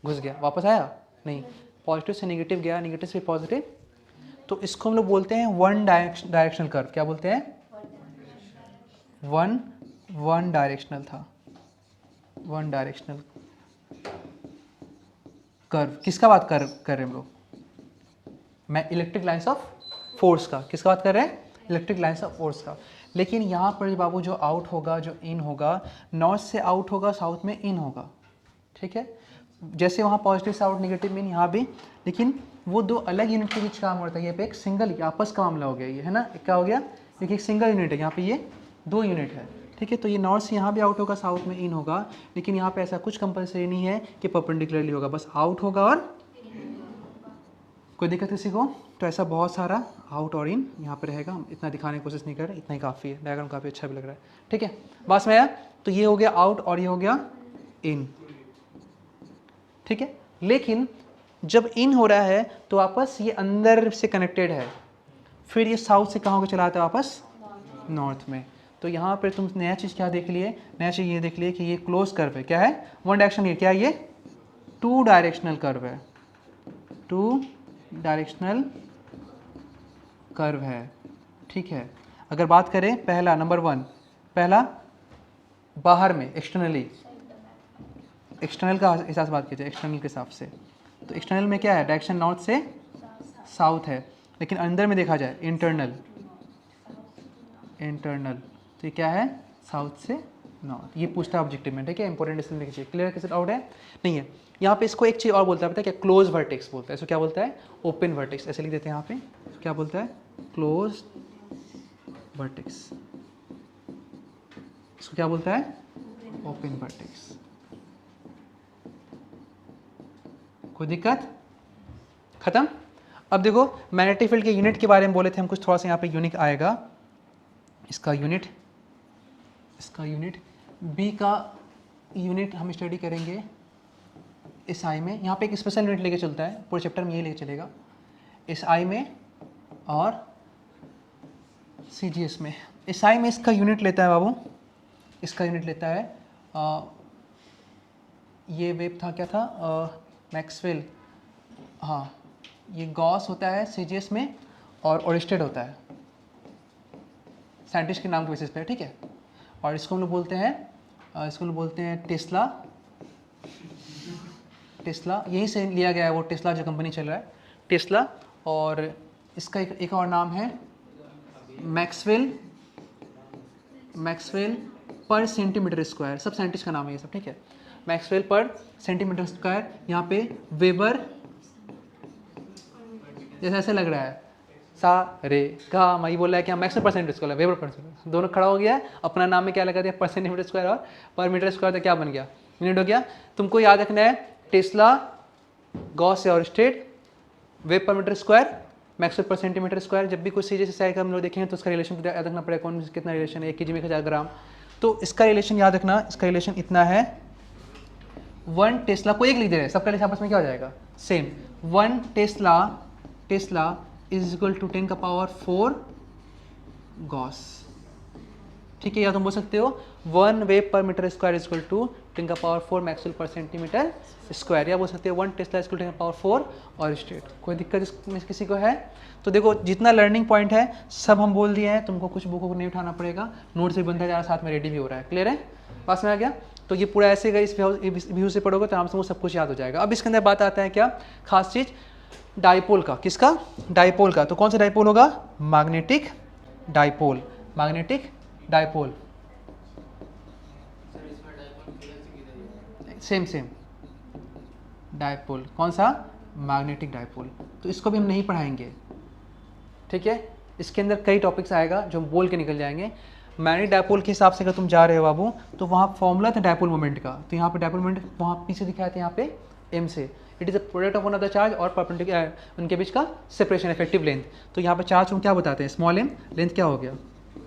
घुस गया वापस आया नहीं, पॉजिटिव से नेगेटिव गया, नेगेटिव से पॉजिटिव। तो इसको हम लोग बोलते हैं वन डायरेक्शनल कर्व। क्या बोलते हैं, वन डायरेक्शनल था, वन डायरेक्शनल कर्व। किसका बात कर रहे हैं हम लोग, मैं इलेक्ट्रिक लाइंस ऑफ फोर्स का। किसका बात कर रहे हैं, इलेक्ट्रिक लाइंस ऑफ फोर्स का। लेकिन यहाँ पर बाबू जो आउट होगा, जो इन होगा, नॉर्थ से आउट होगा, साउथ में इन होगा, ठीक है। जैसे वहाँ पॉजिटिव से आउट, नेगेटिव में यहाँ भी, लेकिन वो दो अलग यूनिट के बीच काम होता है। ये पे एक सिंगल आपस का मामला हो गया ये, है ना, क्या हो गया, क्योंकि एक सिंगल यूनिट है, यहाँ पे ये दो यूनिट है, ठीक है। तो ये नॉर्थ से यहाँ भी आउट होगा, साउथ में इन होगा, लेकिन यहाँ पे ऐसा कुछ कंपल्सरी नहीं है कि परपेंडिकुलरली होगा, बस आउट होगा और कोई दिक्कत किसी को। तो ऐसा बहुत सारा आउट और इन यहाँ पे रहेगा। हम इतना दिखाने की कोशिश नहीं कर रहे, इतना ही काफ़ी है, डायग्राम काफ़ी अच्छा भी लग रहा है, ठीक है। बस में आया, तो ये हो गया आउट और ये हो गया इन, ठीक है। लेकिन जब इन हो रहा है तो वापस ये अंदर से कनेक्टेड है, फिर ये साउथ से कहाँ को चला आता है, वापस नॉर्थ में। तो यहाँ पर तुम नया चीज़ क्या देख लिए, नया चीज़ ये देख लिए कि ये क्लोज कर्व है। क्या है, वन डायरेक्शन। ये क्या है, ये टू डायरेक्शनल कर्व है, टू डायरेक्शनल कर्व है, ठीक है। अगर बात करें पहला, नंबर वन, पहला बाहर में एक्सटर्नली, एक्सटर्नल का हिसाब से बात कीजिए, एक्सटर्नल के हिसाब से, तो एक्सटर्नल में क्या है, डायरेक्शन नॉर्थ से साउथ है। लेकिन अंदर में देखा जाए इंटरनल, इंटरनल, तो ये क्या है, साउथ से नॉर्थ। ये पूछता है ऑब्जेक्टिव में, ठीक है, इंपॉर्टेंट इसमें लिखिए। क्लियर, किसी डाउट है, नहीं है। यहाँ पे इसको एक चीज़ और बोलता है, पता है क्या, क्लोज वर्टेक्स बोलता है इसको। क्या बोलता है, ओपन वर्टेक्स, ऐसे लिख देते हैं यहाँ पे। क्या बोलता है, क्लोज वर्टेक्स। इसको क्या बोलता है, ओपन वर्टेक्स। कोई दिक्कत, खत्म। अब देखो मैग्नेटिक फील्ड के यूनिट के बारे में बोले थे हम, कुछ थोड़ा सा यहाँ पे यूनिक आएगा। इसका यूनिट, इसका यूनिट बी का यूनिट हम स्टडी करेंगे इस आई में। यहाँ पे एक स्पेशल यूनिट लेके चलता है, पूरे चैप्टर में यही लेके चलेगा, इस आई में और CGS में। इस आई में इसका यूनिट लेता है बाबू, इसका यूनिट लेता है ये वेव था, क्या था, मैक्सवेल, हाँ, ये गॉस होता है CGS में और ओरिस्टेड होता है, साइंटिस्ट के नाम के बेसिस पे, ठीक है। और इसको हम लोग बोलते हैं, इसको हम लोग बोलते हैं टेस्ला। टेस्ला यहीं से लिया गया है, वो टेस्ला जो कंपनी चल रहा है, टेस्ला। और इसका एक और नाम है Maxwell, Maxwell per centimetre square, सब साइंटिस्ट का नाम है ये सब, ठीक है। मैक्सवेल पर सेंटीमीटर स्क्वायर, यहाँ पे वेबर, जैसे ऐसे लग रहा है सा रे गा मा, ये बोल रहा है कि हम maximum percentage square weber percent, दोनों खड़ा हो गया है, अपना नाम में क्या लगा दिया परसेंट मीटर स्क्वायर और पर मीटर स्क्वायर, तो क्या बन गया यूनिट हो गया। तुमको याद रखना है टेस्ला, गॉस और state, web per metre square, maximum पर सेंटीमीटर स्क्वायर। जब भी कुछ सीधे से साइड का हम लोग देखेंगे तो उसका रिलेशन याद रखना पड़ेगा, कौन कितना रिलेशन है, 1 kg में 1000 ग्राम। तो इसका रिलेशन याद रखना, इसका रिलेशन इतना है 1 टेस्ला को 1 लिख दे रहे हैं, सबका रिलेशन आपस में क्या हो जाएगा same, 1 tesla is equal to 10 का पावर 4 गॉस, ठीक है। या तुम बोल सकते हो 1 weber per metre square is equal to 10 का power 4 maxwell per centimetre square, या बोल सकते हो 1 टेस्ला इज इक्वल टू 10 का पावर 4 और स्टेट। कोई दिक्कत इसमें किसी को है? तो देखो जितना लर्निंग पॉइंट है सब हम बोल दिए हैं, तुमको कुछ बुकों को नहीं उठाना पड़ेगा, नोट से बनता जा रहा, साथ में रेडी भी हो रहा है, क्लियर है, पास में आ गया। तो ये पूरा ऐसे गए, इस व्यू से पढ़ोगे तो आराम से वो सब कुछ याद हो जाएगा। अब इसके अंदर बात आता है क्या खास चीज़, डाइपोल का। किसका? डाइपोल का। तो कौन सा डाइपोल होगा? Magnetic dipole, magnetic dipole, same dipole, कौन सा? Magnetic dipole. तो इसको भी हम नहीं पढ़ाएंगे, ठीक है। इसके अंदर कई टॉपिक्स आएगा जो हम बोल के निकल जाएंगे। मैग्नेटिक डाइपोल के हिसाब से अगर तुम जा रहे हो बाबू, तो वहाँ फॉर्मूला था डाइपोल मोमेंट का, तो यहाँ पे डाइपोल मोमेंट वहाँ पीछे दिखाया था, यहाँ पे m से, it is the product of one of the charge और परपेंडिकुलर उनके बीच का सेपरेशन, इफेक्टिव लेंथ। तो यहाँ पे चार्ज हम क्या बताते हैं, स्मॉल m, लेंथ क्या हो गया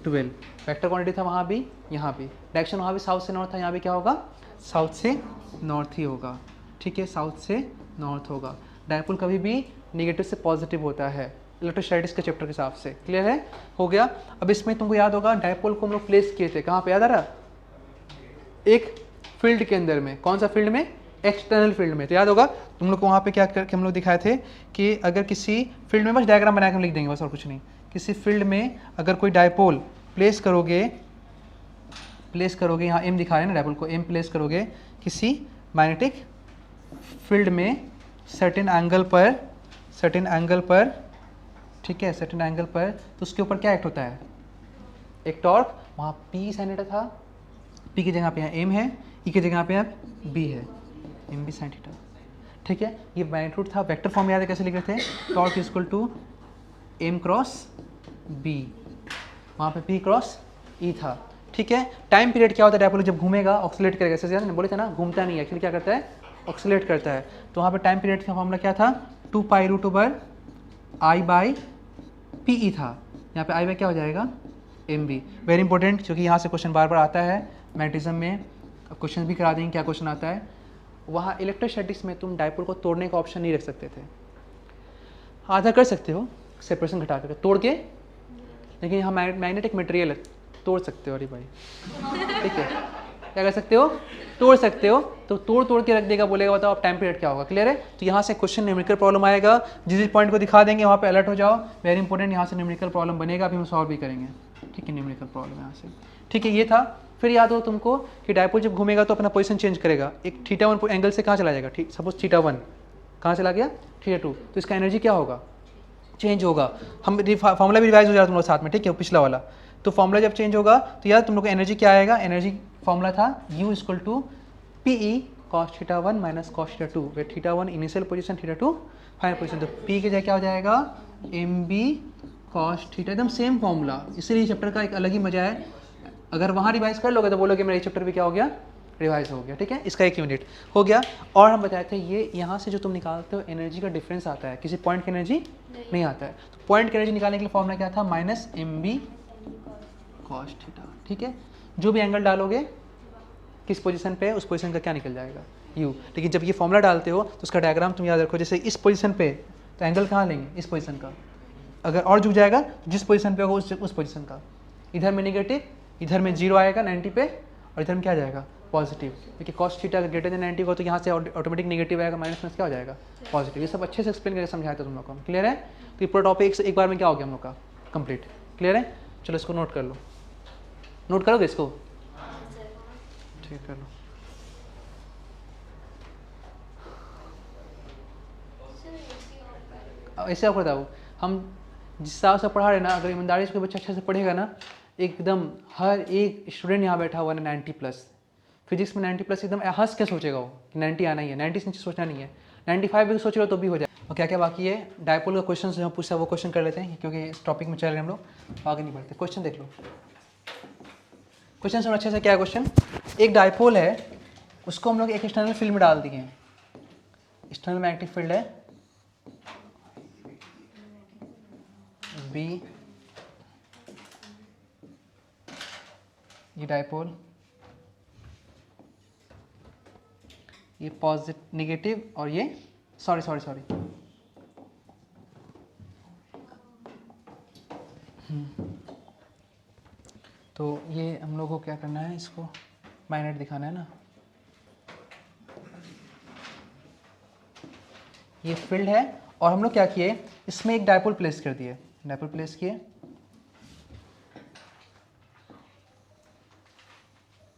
12, वेक्टर क्वांटिटी था वहाँ भी, यहाँ भी, डायरेक्शन वहाँ भी साउथ से नॉर्थ था, यहाँ भी क्या होगा साउथ से नॉर्थ ही होगा, ठीक है, साउथ से नॉर्थ होगा। डाइपोल कभी भी नेगेटिव से पॉजिटिव होता है, इलेक्ट्रोस्टैटिक्स के चैप्टर के हिसाब से, क्लियर है, हो गया। अब इसमें तुमको याद होगा डाइपोल को हम लोग प्लेस किए थे, कहाँ पे याद आ रहा? एक फील्ड के अंदर में, कौन सा फील्ड में? एक्सटर्नल फील्ड में। तो याद होगा तुम लोग को वहाँ पे क्या करके हम लोग दिखाए थे कि अगर किसी फील्ड में, बस डायग्राम बना के हम लिख देंगे बस और कुछ नहीं, किसी फील्ड में अगर कोई डाइपोल प्लेस करोगे यहाँ m दिखा रहे हैं ना, डाइपोल को m प्लेस करोगे किसी मैग्नेटिक फील्ड में सर्टेन एंगल पर, ठीक है, सर्टेन एंगल पर, तो उसके ऊपर क्या एक्ट होता है? एक टॉर्क, वहाँ P साइन थीटा था, P की जगह पे यहाँ m है, E की जगह पे यहाँ B है, m b साइन थीटा, ठीक है। ये मैग्नीट्यूड था, वेक्टर फॉर्म याद है कैसे लिख रहे थे, torque is equal to m cross b, वहाँ पे P क्रॉस E था, ठीक है। टाइम पीरियड क्या होता है, डाइपोल जब घूमेगा ऑक्सीलेट करेगा, जैसे बोले थे ना, घूमता नहीं है, एक्चुअली क्या करता है, ऑक्सीलेट करता है। तो वहाँ पे टाइम पीरियड का फॉर्मूला क्या था, 2 pi root over I by PE था, यहाँ पे I बाई क्या हो जाएगा MB। वेरी इंपॉर्टेंट, क्योंकि यहाँ से क्वेश्चन बार बार आता है मैग्नेटिज्म में, अब क्वेश्चन भी करा देंगे क्या क्वेश्चन आता है। वहाँ इलेक्ट्रोस्टैटिक्स में तुम डाइपोल को तोड़ने का ऑप्शन नहीं रख सकते थे, आधा कर सकते हो सेपरेशन घटा करके तोड़ के, लेकिन यहाँ मैग्नेटिक मटेरियल है, तोड़ सकते हो, अरे भाई ठीक है, क्या कर सकते हो, तोड़ सकते हो। तो तोड़ के रख देगा, बोलेगा बताओ अब टाइम पीरियड क्या होगा, क्लियर है। तो यहाँ से क्वेश्चन न्यूमेरिकल प्रॉब्लम आएगा, जिस पॉइंट को दिखा देंगे वहाँ पे अलर्ट हो जाओ, वेरी इंपॉर्टेंट, यहाँ से न्यूमेरिकल प्रॉब्लम बनेगा, अभी हम सॉल्व भी करेंगे, ठीक है, न्यूमेरिकल प्रॉब्लम यहाँ से, ठीक है। ये था। फिर याद हो तुमको कि डाइपोल जब घूमेगा तो अपना पोजीशन चेंज करेगा, एक θ1 एंगल से कहाँ चला जाएगा, ठीक, सपोज θ1 कहाँ चला गया θ2, तो इसका एनर्जी क्या होगा, चेंज होगा। हम फॉर्मूला भी रिवाइज हो जाएगा तुम लोग साथ में, ठीक है, पिछला वाला। तो फॉर्मूला जब चेंज होगा तो यार तुम लोग को एनर्जी क्या आएगा, एनर्जी फॉर्मूला था U equal to PE cos θ1 minus cos θ2, वे θ1 इनिशियल पोजीशन, θ2 फाइनल पोजीशन। तो P की जगह क्या हो जाएगा MB cos θ, एकदम सेम फॉर्मूला, इसीलिए चैप्टर का एक अलग ही मजा है। अगर वहाँ रिवाइज कर लोगे तो बोलोगे मेरा ये चैप्टर भी क्या हो गया, रिवाइज हो गया, ठीक है, इसका एक यूनिट हो गया। और हम बताए थे ये यहाँ से जो तुम निकालते हो एनर्जी का डिफरेंस आता है, किसी पॉइंट की एनर्जी नहीं आता है। तो पॉइंट की एनर्जी निकालने के लिए फॉर्मूला क्या था, माइनस MB cos θ, ठीक है। जो भी एंगल डालोगे किस पोजीशन पे, उस पोजीशन का क्या निकल जाएगा U। लेकिन जब ये फॉर्मूला डालते हो तो उसका डायग्राम तुम याद रखो, जैसे इस पोजीशन पे तो एंगल कहाँ लेंगे, इस पोजीशन का, अगर और झुक जाएगा जिस पोजीशन पे होगा उस पोजीशन का, इधर में नेगेटिव, इधर में 0 आएगा 90 पे, और इधर में क्या जाएगा पॉजिटिव, क्योंकि cos θ ग्रेटर देन 90 हो तो यहाँ से ऑटोमेटिक नेगेटिव आएगा, माइनस में क्या हो जाएगा पॉजिटिव। ये सब अच्छे से एक्सप्लेन करके समझाया था तुम लोग को, क्लियर है। तो ये पूरा टॉपिक एक बार में क्या हो गया हम लोग का कंप्लीट, क्लियर है। चलो इसको नोट कर लो, नोट करोगे इसको, ठीक कर लो। ऐसे आप बताओ, हम जिस हिसाब से पढ़ा रहे ना, अगर ईमानदारी से कोई बच्चा अच्छे से पढ़ेगा ना, एकदम हर एक स्टूडेंट यहाँ बैठा हुआ है 90+, फिजिक्स में 90+, एकदम हंस के सोचेगा वो कि 90 आना ही है, 90 से नीचे सोचना नहीं है, 95 भी सोच रहे हो तो भी हो जाए। और क्या क्या बाकी है, डायपोल का क्वेश्चन जो पूछा वो क्वेश्चन कर लेते हैं क्योंकि इस टॉपिक में चल रहे हैं हम लोग, आगे नहीं बढ़ते। क्वेश्चन देख लो, क्वेश्चन सुनो अच्छे से। क्या है क्वेश्चन? एक डायपोल है, उसको हम लोग एक एक्सटर्नल फील्ड में डाल दिए हैं। एक्सटर्नल मैग्नेटिक फील्ड है बी, ये डायपोल, ये पॉजिटिव नेगेटिव और ये सॉरी तो ये हम लोग को क्या करना है, इसको मैग्नेट दिखाना है ना। ये फील्ड है और हम लोग क्या किए, इसमें एक डायपोल प्लेस कर दिए, डायपोल प्लेस किए,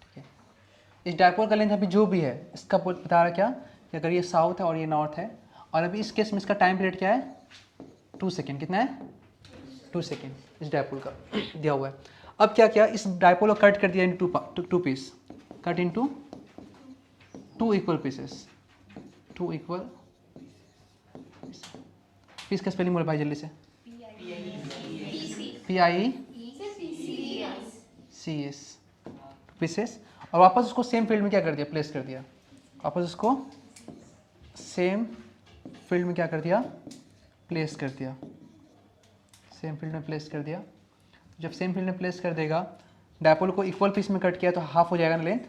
ठीक है। इस डायपोल का लेंथ अभी जो भी है इसका बता रहा क्या कि अगर ये साउथ है और ये नॉर्थ है, और अभी इस केस में इसका टाइम पीरियड क्या है 2 सेकेंड। कितना है? 2 सेकेंड इस डायपोल का दिया हुआ है। अब क्या किया, इस डायपोल को कट कर दिया in two piece, cut into 2 equal pieces, 2 equal piece का स्पेलिंग बोलो भाई जल्दी से। PIECS pieces. और वापस उसको सेम फील्ड में क्या कर दिया, प्लेस कर दिया। वापस उसको सेम फील्ड में क्या कर दिया, प्लेस कर दिया, सेम फील्ड में प्लेस कर दिया। जब सेम फील्ड में प्लेस कर देगा, डायपोल को इक्वल पीस में कट किया तो हाफ हो जाएगा ना लेंथ,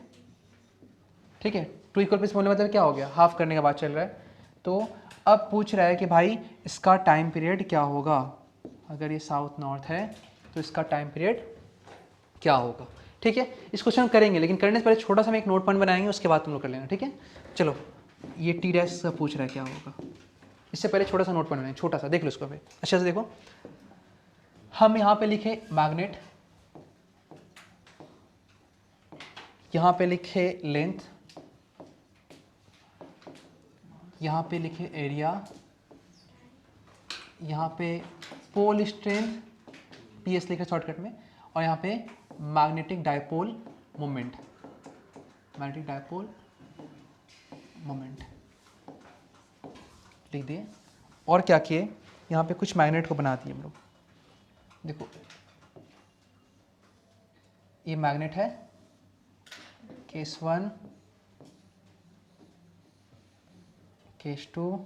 ठीक है। 2 इक्वल पीस बोलने मतलब क्या हो गया, हाफ करने का बात चल रहा है। तो अब पूछ रहा है कि भाई इसका टाइम पीरियड क्या होगा, अगर ये साउथ नॉर्थ है तो इसका टाइम पीरियड क्या होगा, ठीक है। इस क्वेश्चन हम करेंगे, लेकिन करने से पहले छोटा सा हम एक नोट पॉइंट बनाएंगे, उसके बाद तुम लोग कर लेना, ठीक है। चलो, ये टी डैश से पूछ रहा है क्या होगा, इससे पहले छोटा सा नोट पॉइंट बनाएंगे, छोटा सा, देख लो इसको भाई अच्छे से देखो। हम यहाँ पे लिखे मैग्नेट, यहाँ पे लिखे लेंथ, यहाँ पे लिखे एरिया, यहाँ पे पोल स्ट्रेंथ PS लिखे शॉर्टकट में, और यहाँ पे magnetic dipole moment, magnetic dipole moment लिख दिए। और क्या किए, यहाँ पे कुछ मैग्नेट को बना दिए हम लोग। देखो ये मैग्नेट है, केस 1, केस 2,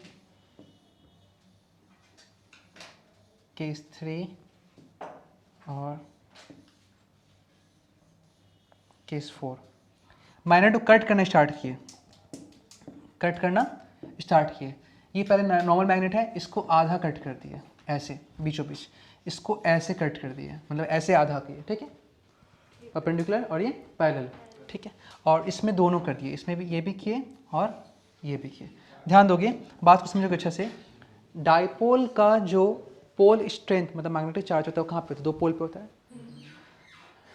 केस 3 और केस 4। मैग्नेट को कट करना स्टार्ट किए, कट करना स्टार्ट किए। ये पहले नॉर्मल मैग्नेट है, इसको आधा कट कर दिया ऐसे बीचों बीच, इसको ऐसे कट कर दिया, मतलब ऐसे आधा किए, ठीक है, परपेंडिकुलर और ये पैरेलल, ठीक है। और इसमें दोनों कर दिए, इसमें भी ये भी किए और ये भी किए। ध्यान दोगे, बात को समझोगे अच्छा से। डायपोल का जो पोल स्ट्रेंथ मतलब मैग्नेटिक चार्ज होता है वो कहाँ पे होता है, 2 पोल पे होता है।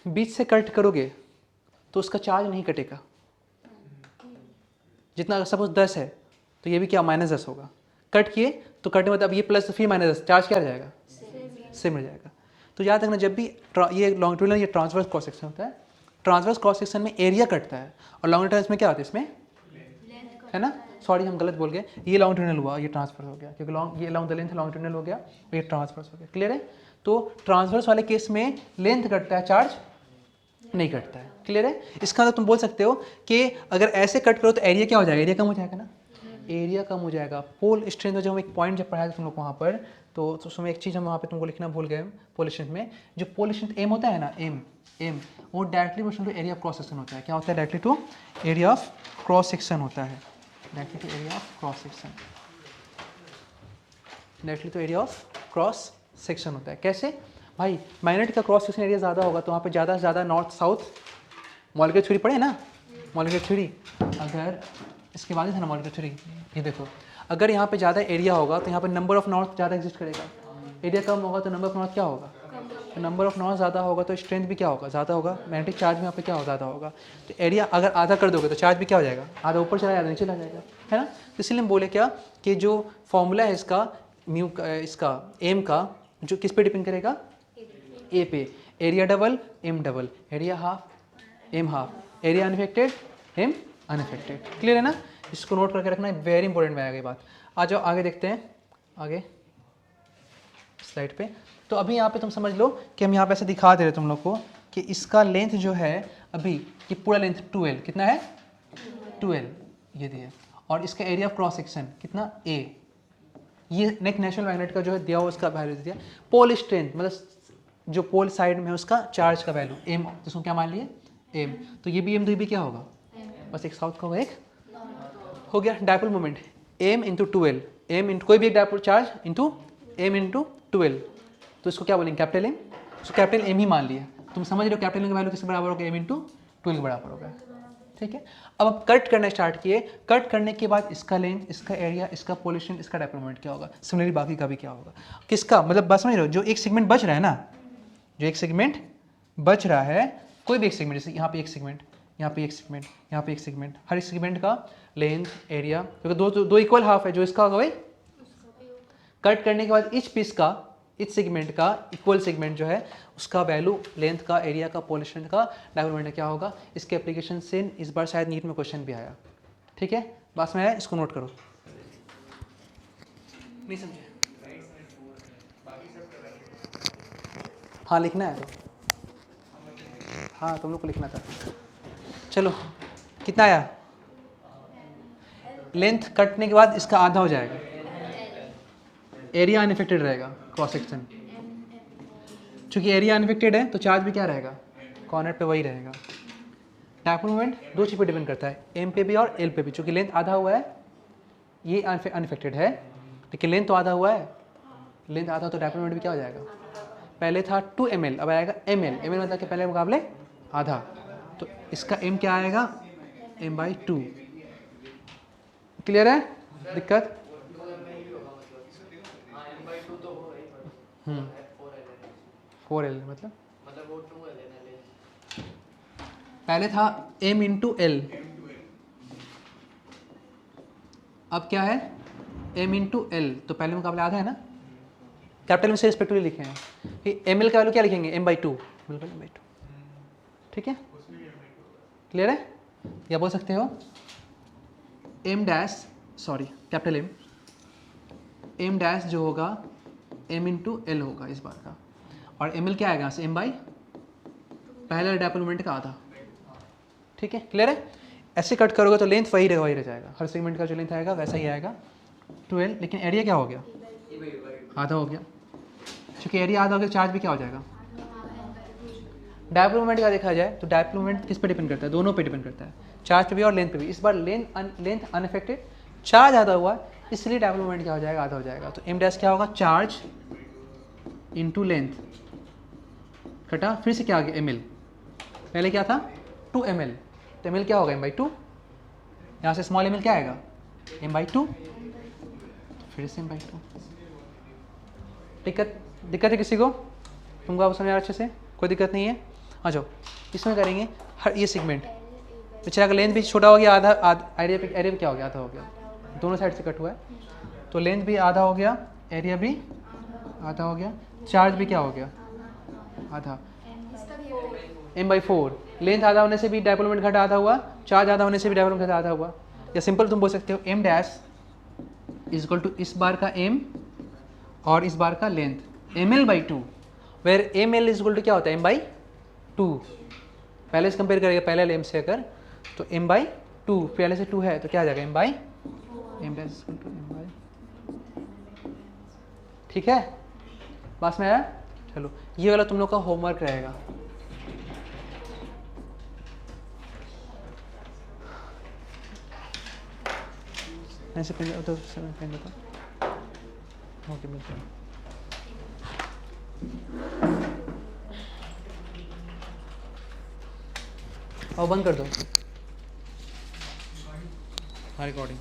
बीच से कट करोगे तो उसका चार्ज नहीं कटेगा, जितना सपोज 10 है तो ये भी क्या -10 होगा। कट किए तो कटने मतलब ये प्लस फिर -10, चार्ज क्या रह जाएगा, सेम रह जाएगा। तो याद रखना, जब भी ये लॉन्गिट्यूडिनल ये ट्रांसवर्स क्रॉस सेक्शन होता है, ट्रांसवर्स क्रॉस सेक्शन में एरिया कटता है, और लॉन्गिट्यूडिनल इसमें क्या होता है, इसमें है ना, सॉरी हम गलत बोल गए, ये लॉन्गिट्यूडिनल हुआ, ये ट्रांसफर हो गया, क्योंकि ये लॉन्ग द लेंथ लॉन्गिट्यूडिनल हो गया और ये ट्रांसवर्स हो गया, क्लियर है। तो ट्रांसवर्स वाले केस में लेंथ कटता है, चार्ज नहीं कटता है, क्लियर है। इसका मतलब तुम बोल सकते हो कि अगर ऐसे कट करो तो एरिया क्या हो जाएगा, एरिया कम हो जाएगा ना, एरिया कम हो जाएगा। पोल स्ट्रेंथ जब हम एक पॉइंट जब पढ़ाया तुम लोग वहाँ पर, तो उसमें एक चीज़ हम वहाँ पे तुमको लिखना भूल गए, पोल स्ट्रेंथ में जो पोल स्ट्रेंथ एम होता है ना, एम वो directly proportional to area of cross section होता है। क्या होता है, directly to area of cross section होता है, directly to area of cross section, directly to area of cross section होता है। कैसे भाई, मैग्नेट का क्रॉस सेक्शन एरिया ज़्यादा होगा तो वहाँ पे ज़्यादा से ज़्यादा नॉर्थ साउथ मॉलिक्यूलर थ्योरी पढ़े ना, मॉलिक्यूलर थ्योरी। अगर इसके बाद है ना मॉलिक्यूलर थ्योरी, ये देखो, अगर यहाँ पे ज़्यादा एरिया होगा तो यहाँ पे नंबर ऑफ नॉर्थ ज़्यादा एग्जिस्ट करेगा, एरिया कम होगा तो नंबर ऑफ नॉर्थ क्या होगा, तो नंबर ऑफ नॉर्थ ज़्यादा होगा तो स्ट्रेंथ भी क्या होगा, ज़्यादा होगा, मैग्नेटिक चार्ज भी यहाँ पे क्या होगा, ज़्यादा होगा। तो एरिया अगर आधा कर दोगे तो चार्ज भी क्या हो जाएगा, आधा ऊपर चला जाएगा, नीचे चला जाएगा, है ना। तो इसलिए हम बोले क्या कि जो फॉर्मूला है इसका म्यू इसका एम का, जो किस पे डिपेंड करेगा, ए पे, area double M double, area half M half, area unaffected M unaffected, clear है ना। इसको नोट करके रखना, वेरी इंपॉर्टेंट में आएगा ये बात। आ जाओ आगे देखते हैं आगे स्लाइड पे। तो अभी यहाँ पे तुम समझ लो कि हम यहाँ पे ऐसे दिखा दे रहे तुम लोग को कि इसका लेंथ जो है अभी ये पूरा लेंथ 2L कितना है 2L ये दिया, और इसका एरिया ऑफ क्रॉस सेक्शन कितना A, ये नेक नेचुरल मैग्नेट का जो है दिया हुआ उसका वैल्यू दिया। पोल स्ट्रेंथ मतलब जो पोल साइड में है उसका चार्ज का वैल्यू M, जिसको क्या मान लिए M, तो ये भी M तो ये भी क्या होगा बस एक साउथ का होगा, एक हो गया। Dipole moment M into 2L, M into कोई भी एक dipole charge into M into 2L, तो इसको क्या बोलेंगे कैपिटल M, तो कैपिटल M ही मान लिया। तुम समझ रहे हो कैपिटल M का वैल्यू किसके बराबर होगा M इंटू 2L के बराबर होगा, ठीक है। अब कट करना स्टार्ट किए, कट करने के बाद इसका लेंथ, इसका एरिया, इसका पोल्यूशन, इसका डायपोल मोमेंट क्या होगा, सिमिलरली बाकी का भी क्या होगा, किसका मतलब बस समझ रहे हो जो एक सेगमेंट बच रहा है ना, जो एक सेगमेंट बच रहा है, कोई भी एक सेगमेंट, जैसे यहाँ पे एक सेगमेंट, यहाँ पे एक सेगमेंट, यहाँ पे एक सेगमेंट, हर एक सेगमेंट का लेंथ एरिया, क्योंकि दो इक्वल हाफ है, जो इसका होगा भाई कट करने के बाद इच पीस का, इच सेगमेंट का इक्वल सेगमेंट जो है उसका वैल्यू लेंथ का, एरिया का, पोल्यूशन का, डायपोल मोमेंट क्या होगा। इसके एप्लीकेशन से इस बार शायद नीट में क्वेश्चन भी आया, ठीक है। बस में इसको नोट करो, नहीं समझे, हाँ लिखना है तो, हाँ तुम लोग को लिखना था। चलो कितना आया, लेंथ कटने के बाद इसका आधा हो जाएगा, एरिया अनइफेक्टेड रहेगा क्रॉस सेक्शन, चूंकि एरिया अनइफेक्टेड है तो चार्ज भी क्या रहेगा कॉर्नर पे वही रहेगा। डायपोल मोमेंट दो चीज़ पे डिपेंड करता है, M पे भी और L पे भी, चूंकि लेंथ आधा हुआ है, ये अनइफेक्टेड है, लेकिन लेंथ तो आधा हुआ है, लेंथ आधा तो डायपोल मोमेंट भी क्या हो जाएगा, पहले था 2 ml अब आएगा ml, ml मतलब कि पहले मुकाबले आधा, तो इसका M क्या आएगा M/2, क्लियर है दिक्कत, 4L मतलब वो 2L है, पहले था M इंटू L, अब क्या है M इंटू L, तो पहले मुकाबले आधा है ना, कैपिटल में से रिस्पेक्टिवली लिखे हैं, ml का वैल्यू क्या लिखेंगे M/2, बिल्कुल M/2, ठीक है क्लियर है। या बोल सकते हो M dash, sorry capital M dash जो होगा M इंटू L होगा इस बार का, और ml क्या आएगा यहाँ से M/, पहले डायपोल मोमेंट का आधा, ठीक है क्लियर है। ऐसे कट करोगे तो लेंथ वही रह जाएगा, हर सेगमेंट का जो लेंथ आएगा वैसा ही आएगा 2L, लेकिन एरिया क्या हो गया आधा हो गया, क्योंकि एरिया आधा हो गया चार्ज भी क्या हो जाएगा। डायपोल मोमेंट का देखा जाए तो डायपोल मोमेंट किस पे डिपेंड करता है, दोनों पे डिपेंड करता है, चार्ज पे भी और लेंथ पे भी। इस बार लेंथ अनअफेक्टेड, चार्ज आधा हुआ इसलिए डायपोल मोमेंट क्या हो जाएगा आधा हो जाएगा, तो M डैश क्या होगा चार्ज इंटू लेंथ कटा, फिर से क्या आ गया ml, पहले क्या था 2 ml, तो ml क्या होगा M/2, यहाँ से स्मॉल ml क्या आएगा M/2, फिर से M/2। दिक्कत है किसी को, तुमको आप समझ आ रहा अच्छे से, कोई दिक्कत नहीं है। आ जाओ इसमें करेंगे, हर ये सेगमेंट बेचारा का लेंथ भी छोटा हो गया, आधा एरिया पे क्या हो गया आधा हो गया, दोनों साइड से कट हुआ है, तो लेंथ भी आधा हो गया, एरिया भी आधा हो गया, चार्ज भी क्या हो गया आधा, M/4, लेंथ आधा होने से भी डायपोल मोमेंट घटा आधा हुआ, चार्ज आधा होने से भी डायपोल मोमेंट घटा आधा हुआ। या सिंपल तुम बोल सकते हो M dash is equal to इस बार का M और इस बार का length ml/2, where ml is equal to क्या होता है M/2, पहले से कंपेयर करेगा पहले M से अगर, तो M/2 पहले से 2 है तो क्या आ जाएगा M dash equal to M/, ठीक है पास में आया। चलो ये वाला तुम लोग का होमवर्क रहेगा, ऐसे पेन तो पेन देता, ओके मिलते हैं। और बंद कर दो रिकॉर्डिंग।